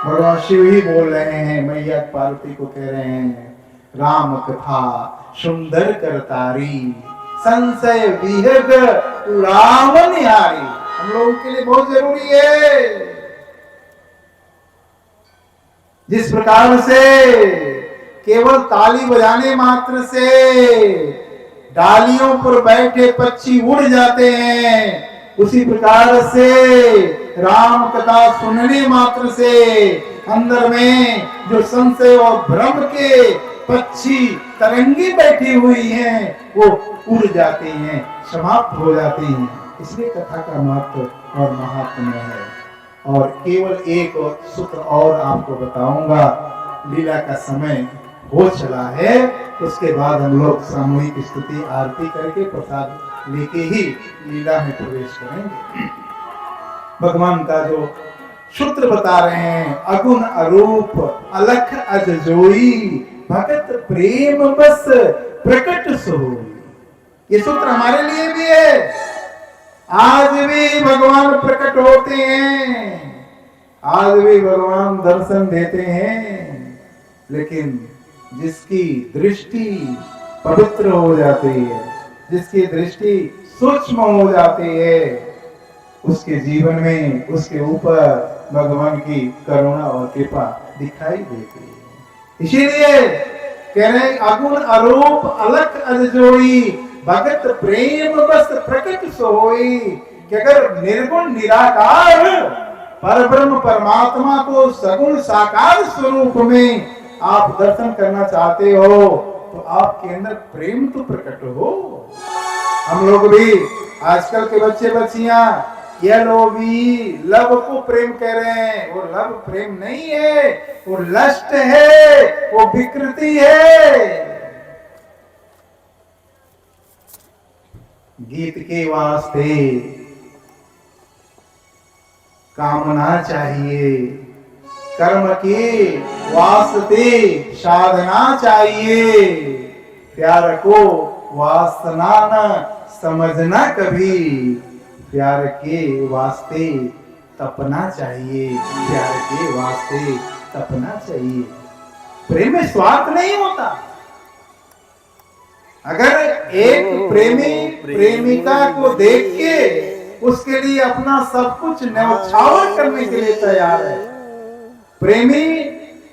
भगवान शिव ही बोल रहे हैं, मैया पार्वती को कह रहे हैं, राम कथा सुंदर करतारी, संशय विहग रावण हारी। हम लोगों के लिए बहुत जरूरी है। जिस प्रकार से केवल ताली बजाने मात्र से डालियों पर बैठे पक्षी उड़ जाते हैं, उसी प्रकार से राम कथा सुनने मात्र से अंदर में जो संशय और भ्रम के पक्षी तरंगी बैठी हुई हैं वो उड़ जाती हैं, समाप्त हो जाती हैं। इसलिए कथा का महत्व और महात्म्य है। और केवल एक सूत्र और आपको बताऊंगा, लीला का समय हो चला है, उसके बाद हम लोग सामूहिक स्तुति आरती करके प्रसाद लेके ही लीला में प्रवेश करेंगे। भगवान का जो सूत्र बता रहे हैं, अगुण अरूप अलख अज जोई, भगत प्रेम बस प्रकट सोई। ये सूत्र हमारे लिए भी है। आज भी भगवान प्रकट होते हैं, आज भी भगवान दर्शन देते हैं, लेकिन जिसकी दृष्टि पवित्र हो जाती है, जिसकी दृष्टि सूक्ष्म हो जाती है, उसके जीवन में उसके ऊपर भगवान की करुणा और कृपा दिखाई देती है। इसीलिए कह रहे अगुण अरूप अलख अजोई, भगत प्रेम बस प्रकट सोई। कि अगर निर्गुण निराकार परब्रह्म परमात्मा को सगुण साकार स्वरूप में आप दर्शन करना चाहते हो तो आपके अंदर प्रेम तो प्रकट हो। हम लोग भी आजकल के बच्चे बच्चियां लव को प्रेम कह रहे हैं। वो लव प्रेम नहीं है, वो लस्ट है, वो विकृति है। गीत के वास्ते कामना चाहिए, कर्म के वास्ते साधना चाहिए। प्यार को वासना न समझना कभी, प्यार के वास्ते तपना चाहिए, प्यार के वास्ते तपना चाहिए। प्रेम में स्वार्थ नहीं होता। अगर एक प्रेमी प्रेमिका को देख के उसके लिए अपना सब कुछ न्यौछावर करने के लिए तैयार है, प्रेमी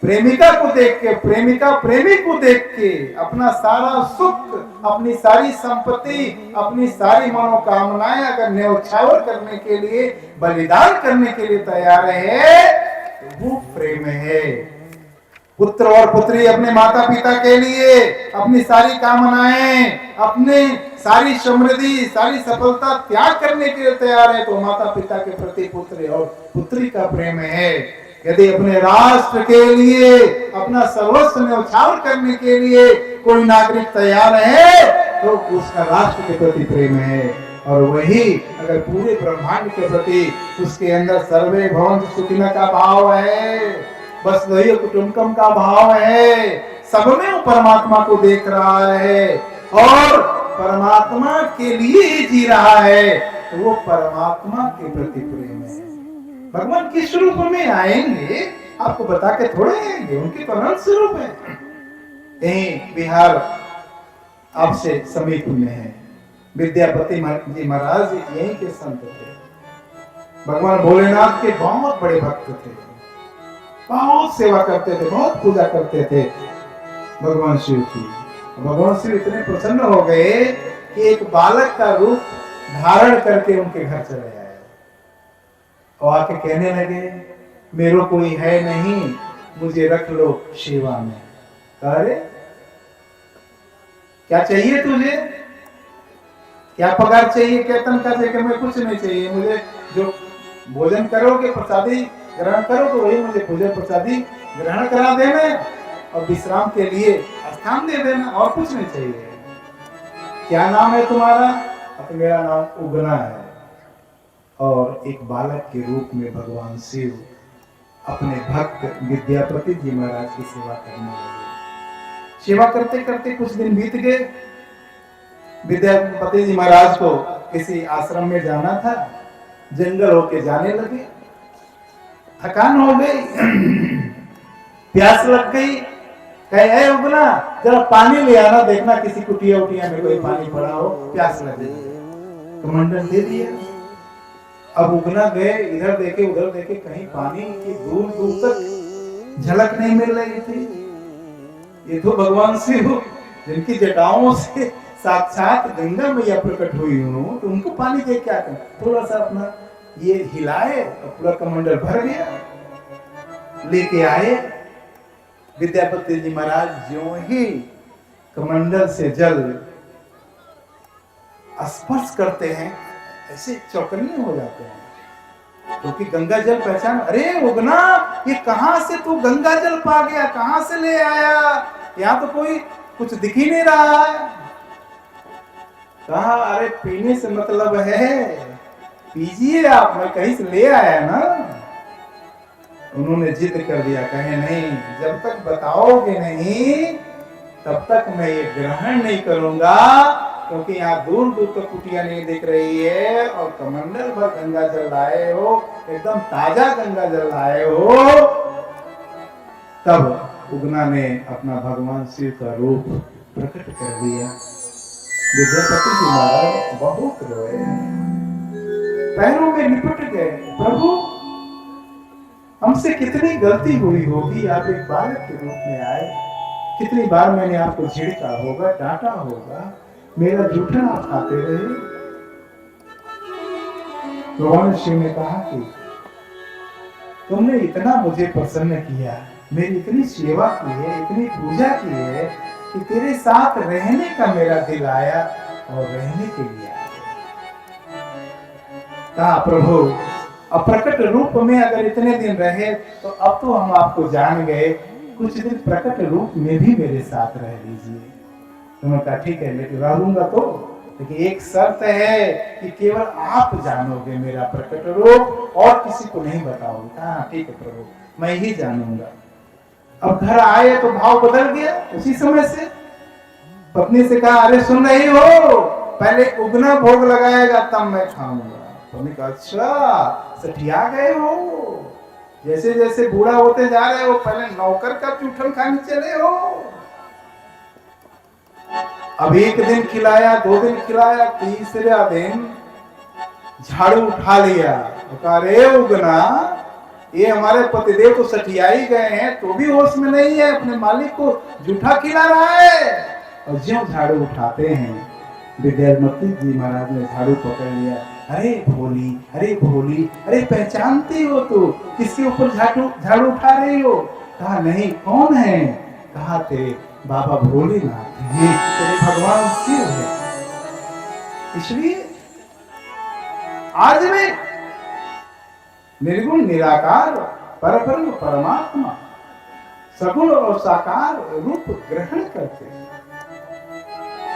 प्रेमिका को देख के, प्रेमिका प्रेमी को देख के अपना सारा सुख, अपनी सारी संपत्ति, अपनी सारी मनोकामनाएं अगर न्यौछावर करने के लिए, बलिदान करने के लिए तैयार है, तो वो प्रेम है। पुत्र और पुत्री अपने माता पिता के लिए अपनी सारी कामनाएं, अपनी सारी समृद्धि, सारी सफलता त्याग करने के लिए तैयार है, तो माता पिता के प्रति पुत्र और पुत्री का प्रेम है। यदि अपने राष्ट्र के लिए अपना सर्वस्व न्यौछावर करने के लिए कोई नागरिक तैयार है तो उसका राष्ट्र के प्रति प्रेम है। और वही अगर पूरे ब्रह्मांड के प्रति उसके अंदर सर्वे भवन्तु सुखिनः का भाव है, वसुधैव कुटुम्बकम का भाव है, सब में वो परमात्मा को देख रहा है और परमात्मा के लिए ही जी रहा है, तो वो परमात्मा के प्रति प्रेम है। भगवान किस रूप में आएंगे आपको बता के थोड़े आएंगे, उनके तो अनंत स्वरूप है। यही बिहार आपसे समीप में है, विद्यापति जी महाराज यहीं के संत थे। भगवान भोलेनाथ के बहुत बड़े भक्त थे, बहुत सेवा करते थे, बहुत पूजा करते थे भगवान शिव की। भगवान शिव इतने प्रसन्न हो गए कि एक बालक का रूप धारण करके उनके घर चले आए और आके कहने लगे, मेरे कोई है नहीं, मुझे रख लो सेवा में। अरे क्या चाहिए तुझे, क्या पगार चाहिए, क्या तनख्वाह चाहिए? मैं कुछ नहीं चाहिए, मुझे जो भोजन करोगे, प्रसादी ग्रहण करोगे, वही मुझे भोजन प्रसादी ग्रहण करा देना और विश्राम के लिए स्थान दे देना, और कुछ नहीं चाहिए। क्या नाम है तुम्हारा? तो मेरा नाम उगना है। और एक बालक के रूप में भगवान शिव अपने भक्त विद्यापति जी महाराज की सेवा करने लगे। सेवा करते करते कुछ दिन बीत गए। विद्यापति जी महाराज को किसी आश्रम में जाना था, जंगल होके जाने लगे, थकान हो गई, प्यास लग गई। कहे उगना, जरा पानी ले आना, देखना किसी कुटिया उटिया में कोई पानी पड़ा हो, प्यास लगे। कमंडल दे दिया। अब उगना गए, इधर देखे उधर देखे, कहीं पानी की दूर दूर तक झलक नहीं मिल रही थी। ये तो भगवान शिव जिनकी जटाओं से साक्षात गंगा मैया प्रकट हुई हूं, तो उनको पानी के क्या करें? थोड़ा सा अपना ये हिलाए और पूरा कमंडल भर गया। लेके आए विद्यापति जी महाराज, ज्यों ही कमंडल से जल स्पर्श करते हैं, ऐसे चौकन्ने हो जाते हैं, क्योंकि गंगा जल पहचान। अरे उगना, ये कहां से तू गंगा जल पा गया, कहां से ले आया? यहाँ तो कोई कुछ दिख ही नहीं रहा है। कहा, अरे पीने से मतलब है, पीजिए आप, मैं कहीं से ले आया ना। उन्होंने जिद कर दिया, कहे नहीं, जब तक बताओगे नहीं तब तक मैं ये ग्रहण नहीं करूंगा, क्योंकि यहाँ दूर दूर तक कुटिया नहीं दिख रही है और कमंडल भर गंगा जल लाए हो, एकदम ताजा गंगा जल लाए हो। तब उगना ने अपना भगवान शिव का रूप प्रकट कर दिया। विद्यापति जी महाराज बहुत रोए, पैरों में लिपट गए, प्रभु हमसे कितनी गलती हुई होगी, आप एक बालक के रूप में आए, कितनी बार मैंने आपको झिड़का होगा, डांटा होगा, मेरा जूठन आप खाते रहे। भगवान शिव ने कहा कि तुमने इतना मुझे प्रसन्न किया, मेरी इतनी सेवा की है, इतनी पूजा की है, कि तेरे साथ रहने का मेरा दिल आया और रहने के लिए आया। कहा, प्रभु अब प्रकट रूप में अगर इतने दिन रहे तो अब तो हम आपको जान गए, कुछ दिन प्रकट रूप में भी मेरे साथ रह लीजिए। तो मैं कहा, ठीक है, लेकिन रहूंगा तो, लेकिन एक शर्त है कि केवल आप जानोगे मेरा प्रकट रूप, और किसी को नहीं बताओगे। कहा, ठीक है प्रभु, मैं ही जानूंगा। अब घर आए तो भाव बदल गया उसी समय से। पत्नी से कहा, अरे सुन रही हो, पहले उगना भोग लगाएगा तब मैं खाऊंगा। उन्होंने कहा, अच्छा सठिया गए हो, जैसे जैसे बूढ़ा होते जा रहे हो, पहले नौकर का जूठन खाने चले हो। अब एक दिन खिलाया, 2 दिन खिलाया, तीसरा दिन झाड़ू उठा लिया। तो कहा, अरे उगना, ये हमारे पतिदेव तो सठियाई गए हैं, तो भी होश में नहीं है, अपने मालिक को जूठा खिला रहा है। और ज्यों झाड़ू उठाते हैं, विद्यापति जी महाराज ने झाड़ू पकड़ लिया। अरे भोली, अरे भोली, अरे पहचानती हो तू, किसके ऊपर झाड़ू उठा रही हो? कहा, नहीं, कौन है? कहा, तेरे बाबा भोलेनाथ, तेरे भगवान शिव है। इसलिए आज भी निर्गुण निराकार परब्रह्म परमात्मा सगुण और साकार रूप ग्रहण करते हैं।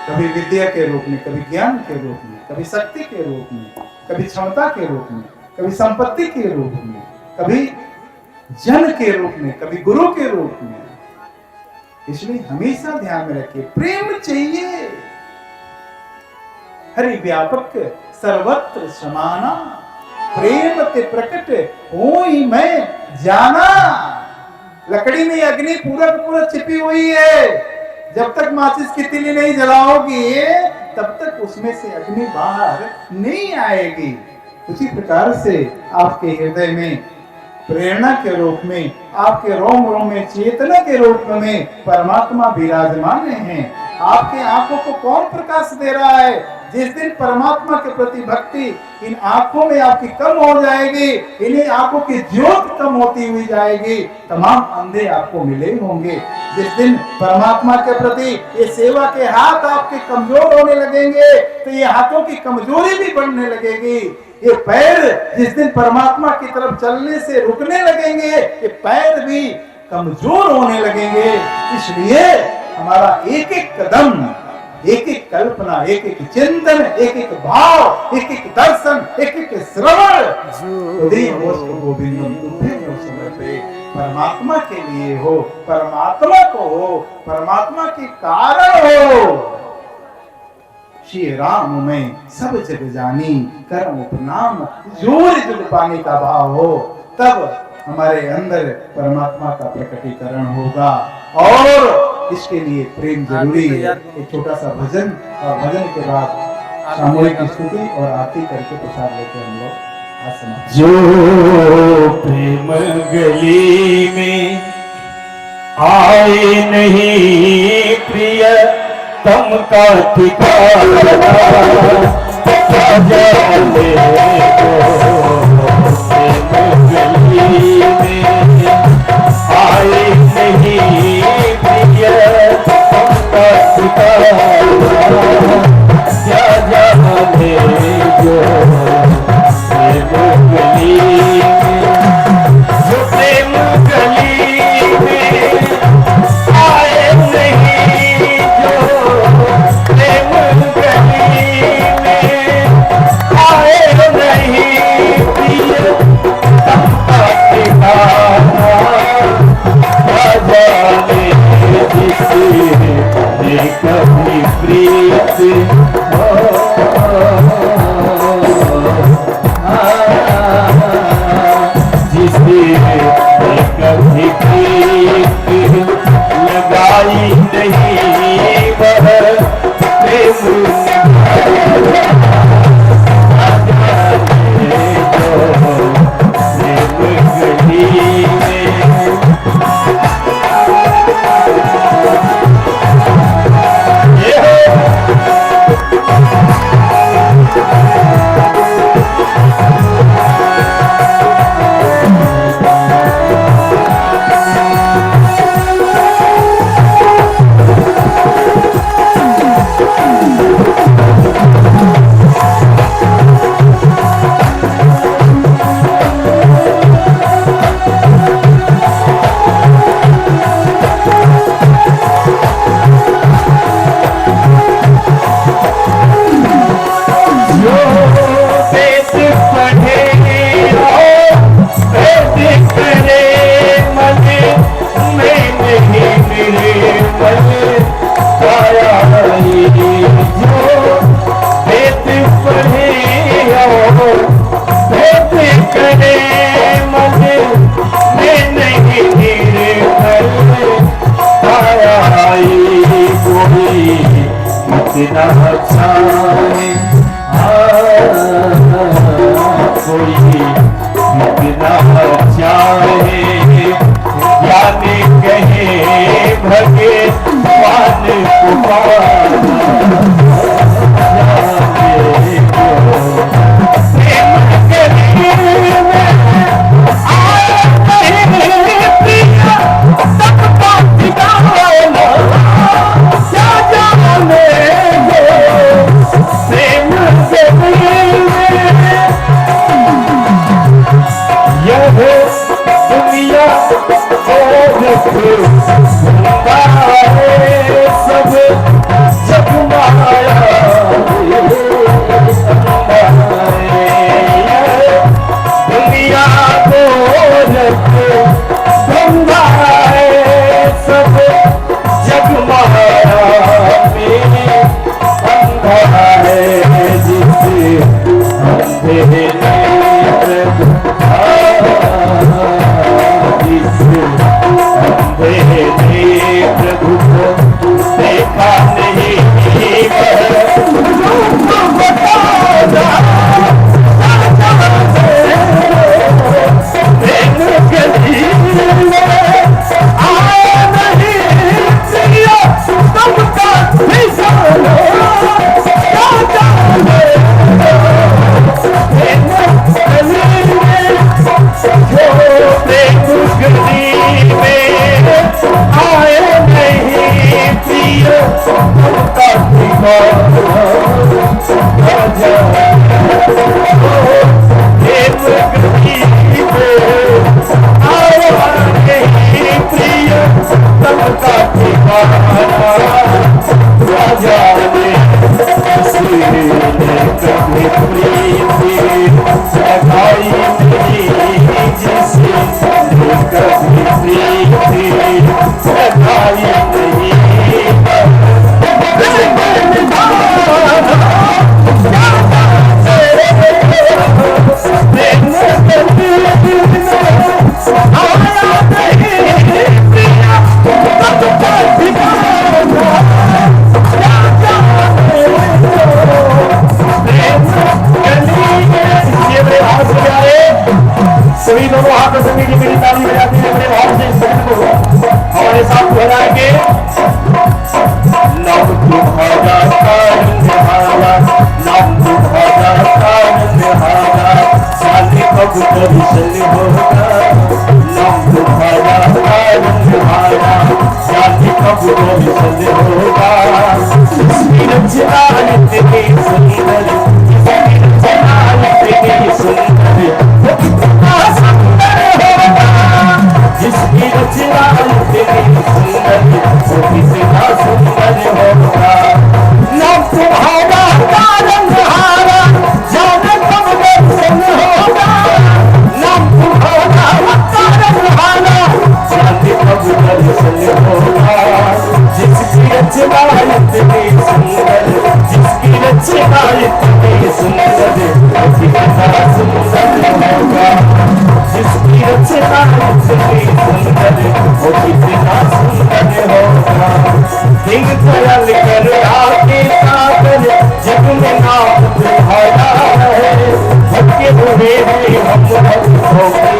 कभी विद्या के रूप में, कभी ज्ञान के रूप में, कभी शक्ति के रूप में, कभी क्षमता के रूप में, कभी संपत्ति के रूप में, कभी जन के रूप में, कभी गुरु के रूप में। इसलिए हमेशा ध्यान में रखिए, प्रेम चाहिए। हरि व्यापक सर्वत्र समाना, प्रेम ते प्रकट होई मैं जाना। लकड़ी में अग्नि पूरा पूरा छिपी हुई है, जब तक माचिस की तिली नहीं जलाओगी तब तक उसमें से अग्नि बाहर नहीं आएगी। उसी प्रकार से आपके हृदय में प्रेरणा के रूप में, आपके रोम रोम में चेतना के रूप में परमात्मा विराजमान हैं। आपके आंखों को कौन प्रकाश दे रहा है? जिस दिन परमात्मा के प्रति भक्ति इन आंखों में आपकी कम हो जाएगी, इन्हीं आंखों की ज्योत कम होती हुई जाएगी, तमाम अंधे आपको मिले होंगे। जिस दिन परमात्मा के प्रति ये सेवा के हाथ आपके कमजोर होने लगेंगे, तो ये हाथों की कमजोरी भी बढ़ने लगेगी। ये पैर जिस दिन परमात्मा की तरफ चलने से रुकने लगेंगे, ये पैर भी कमजोर होने लगेंगे। इसलिए हमारा एक एक कदम, एक एक कल्पना, एक एक चिंतन, एक एक भाव, एक एक दर्शन, एक एक श्रवण गोविंदम समर्पे परमात्मा के लिए हो, परमात्मा को हो, परमात्मा के कारण हो। श्री राम में सब जग जानी, करम उपनाम जोर जुग पाने का भाव हो, तब हमारे अंदर परमात्मा का प्रकटीकरण होगा। और इसके लिए प्रेम जरूरी है। एक छोटा सा भजन, और भजन के बाद सामूहिक स्तुति और आरती करके प्रसाद लेके हम लोग आसमान। जो प्रेम गली में आए नहीं प्रिय तम का ठिकाना जाने प्रेम गली में आए नहीं प्रिय तम का ठिकाना क्या जाने जो प्रेम गली में, जो प्रेम गली में आए नहीं, जो प्रेम गली में आए नहीं प्रिय तम का ठिकाना क्या जाने जिसने कभी प्रीत कभी प्रीत लगाई नहीं वह इतना अच्छा कोई इतना अच्छा है यानी कहे भगवान देखा नहीं दोनों हाथों से मीठी मीठी ताली बजाते हैं अपने भाव से इस भजन को हमारे साथ दोहराएंगे। नाम तुम्हारा निहारा, नाम तुम्हारा निहारा, जाने कब दर्शन होगा। नाम तुम्हारा निहारा, जाने कब दर्शन होगा। जिसकी रचना इतनी सुंदर, जिसकी रचना इतनी सुंदर, वो कितना सुंदर होगा। जिसकी रचना इतनी सुंदर, वो कितना सुंदर होगा। नाम तुम्हारा निहारा, जाने कब दर्शन होगा। नाम तुम्हारा निहारा, जाने कब दर्शन होगा। जिसकी रचना इतनी सुंदर, जिसकी रचना इतनी सुंदर, वो कितना सुंदर होगा। जिसकी रचना इतनी सुंदर, वो कितना सुंदर होगा। दिन दयाल करुणा के सागर, जग में नाम तुम्हारा है। भटके हुए हैं हम भक्तों के,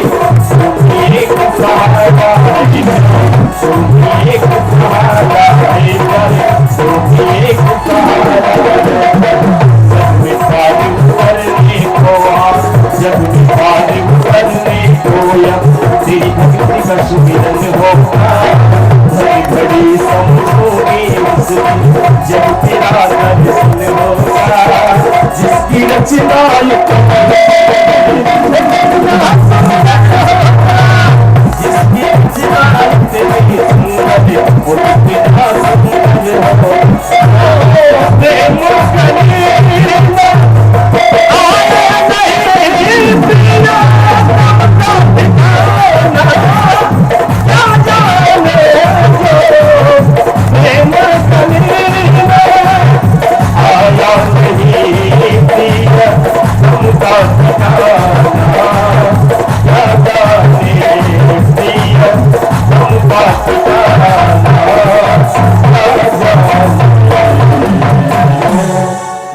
तुम्ही एक सहारा है। तुम्ही एक सहारा है, तुम्ही एक सहारा है। जग में पार उतरने को आप, जग में पार उतरने को अब, तेरी भक्ति का सुमिरन होगा। घड़ी घड़ी समझोगे उसकी, जब तेरा दर्शन होगा। जिसकी रचना जिसकी रचना इतनी सुंदर, वो कितना सुंदर होगा। प्रेम करीना आया नहीं पिया, क्या जाने जो प्रेम करीना आया नहीं पिया, तुमका ठिकाना क्या जाने पिया, तुमका ठिकाना क्या जाने।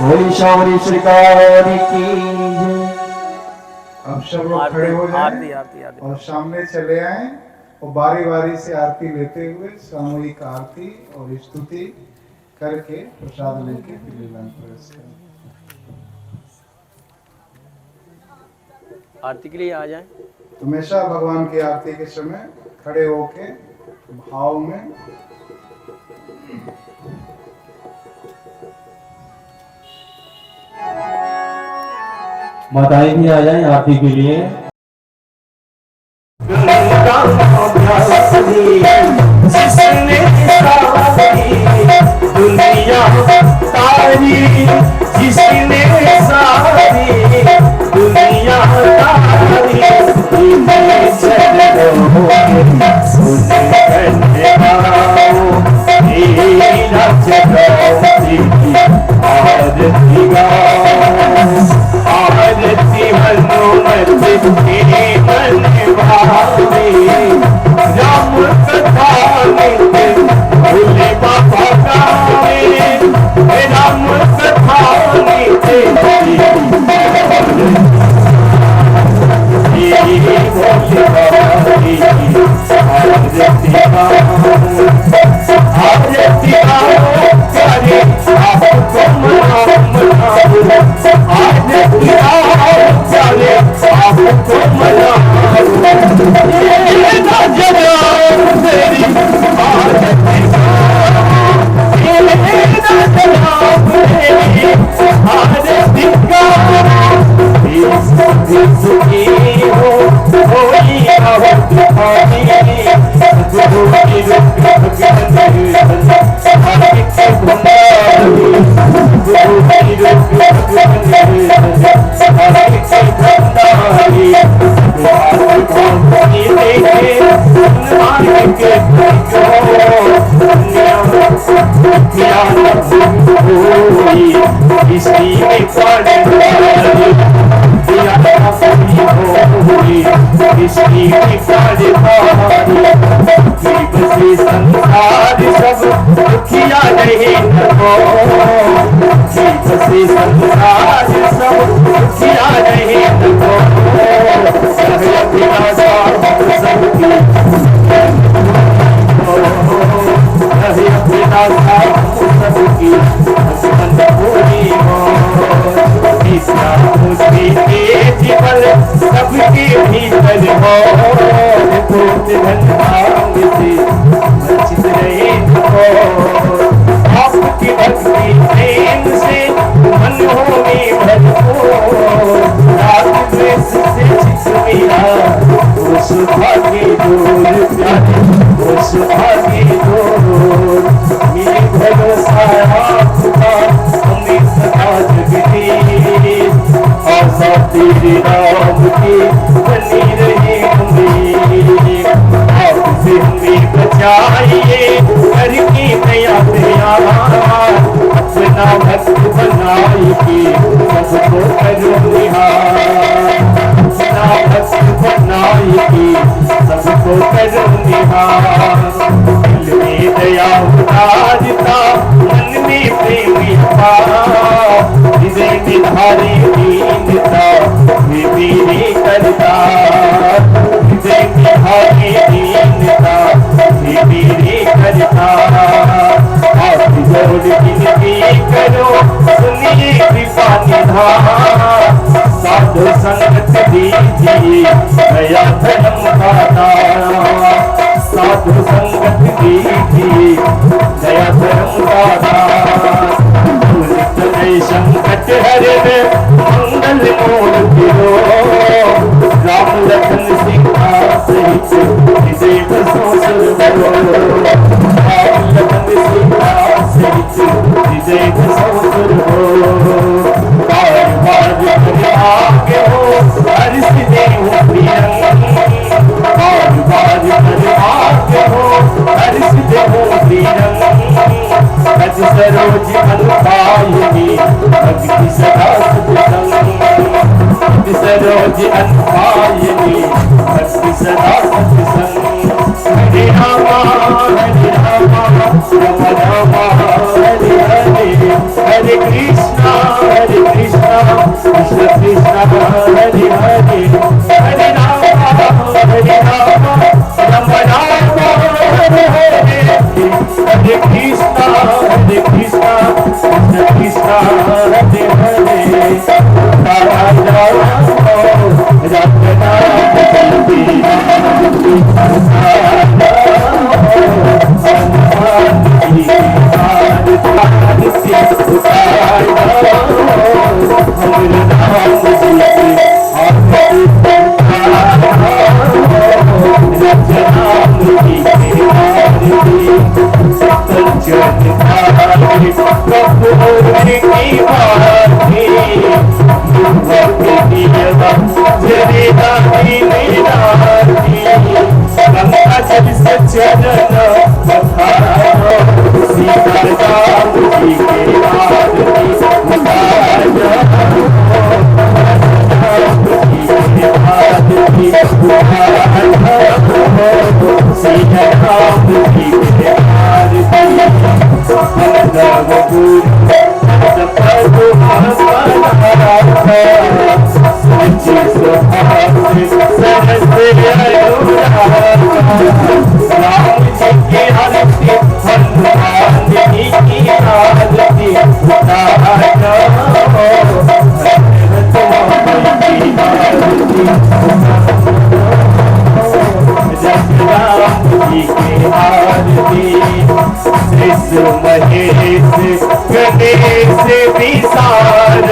बोली श्यामली सरकार की जय। अब सब लोग खड़े हो आरती जाएं आरती आरती। और सामने चले आए और बारी बारी से आरती लेते हुए सामूहिक आरती और स्तुति करके प्रसाद लेके फिर लीला में प्रवेश करें। आरती के लिए आ जाए। हमेशा भगवान की आरती के समय खड़े होके भाव में माताएं भी आ जाएं आरती के लिए। जिसने सारी दुनिया तारी, जिसने सारी दुनिया तारी, सुन करने आओ तेरा जगती आरती गाओ। आरती मनोमत के मन भावे, राम कथा नित्य भोले बाबा गावे। राम कथा नित्य भोले बाबा आरती आरती आओ करे आपको मनाओ मनाओ। आरती आओ करे आपको मनाओ। ये ना जगाओ तेरी आरती गाओ, ये ना जगाओ तेरी आरती गाओ। सुखी हो कोई बहुत पानी, गुरु की रूप भगवान के भंडारी, गुरु की रूप भगवान के भंडारी। भगवान देखे हनुमान के कोई इसकी पढ़ इसकी बसी संसार सब दुखिया नहीं नको। बसी संसार सब दुखिया नहीं नको। सबके भीतर हो भूत धन से वंचित रहे हो। आपकी भक्ति प्रेम से मन हो में भरपूर, राग द्वेष से चित मेरा वो सुभागे दूर प्यारे, वो सुभागे दूर। मेरे भरोसा आपका हमें सदा जगते, आशा तेरे राम की बनी रहे हमें। आपसे हमें बचाइए करके दया दया, अपना भक्त बनाइए सबको करो निहार। अपना भक्त बनाइए सबको करो निहार। दिल में दया उतारता मन में प्रेम अपार, हृदय में धारे दीनता वे मेरे करता, हृदय में धारे दीनता वे मेरे करता। आप जोड़ विनती करो सुनिए कृपा निधान, साधु संगत दीजिए दया धर्म का दान। साधु संगत दीजिए दया धर्म का दान। संकट हरे मंगल मूर्ति हो, राम लखन सीता सहित हृदय बसो सुरभरो। राम लखन सीता सहित हृदय बसो सुरभरो। बार बार आगे हो हर्ष देव प्रियं, बार बार आगे हो हर्ष देव प्रियं। गज सरोज अनुपायनी भक्ति सदा सत्संग, गज सरोज अनुपायनी भक्ति सदा सत्संग। हरे रामा राम रामा हरे हरे, हरे कृष्णा कृष्ण कृष्ण हरे हरे। हरे रामा राम राम हरे हरे, हरे कृष्णा कृष्ण कृष्ण हरे हरे। राम महेश गणेश विशारद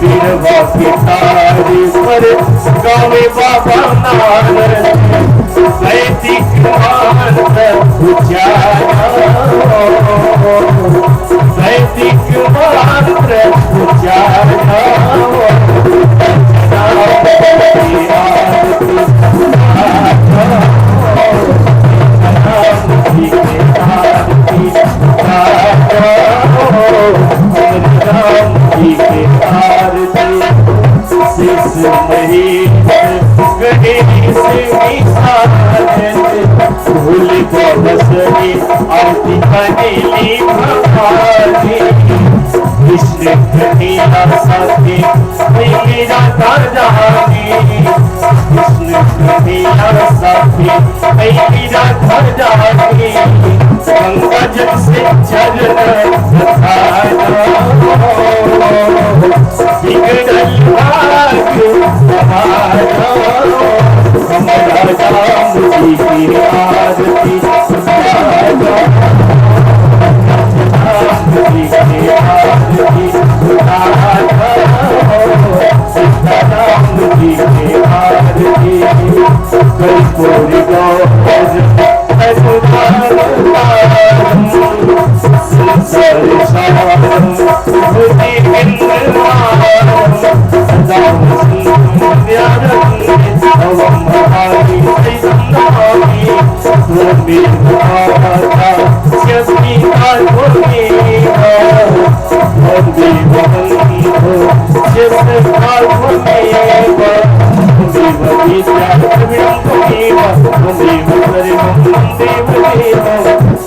बिरवा के तारे पर गावे बाबा नारद। वैदिक मंत्र उच्चारा, वैदिक मंत्र उच्चारा। आरती बनेली भवानी कृष्ण कन्हैया साथी मेरा राजा कृष्ण मेरा साथी मेरा घर जाके गंगा जल से चरण बिगड़ल भाग हमारा हमारा राम जी की आरती राम जी की आरती सीताराम जी की आरती कर्पूरी गौर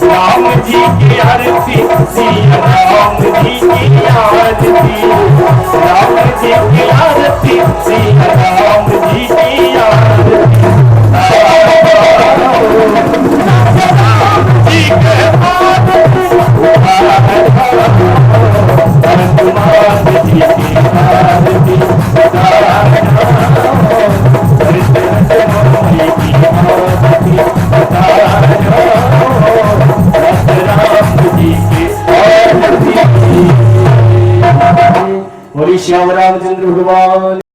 राम जी की आरती सिया राम जी की आरती राम जी की आरती सिया राम जी की आरती जी के हनुमान जी की आरती श्याम रामचंद्र भगवान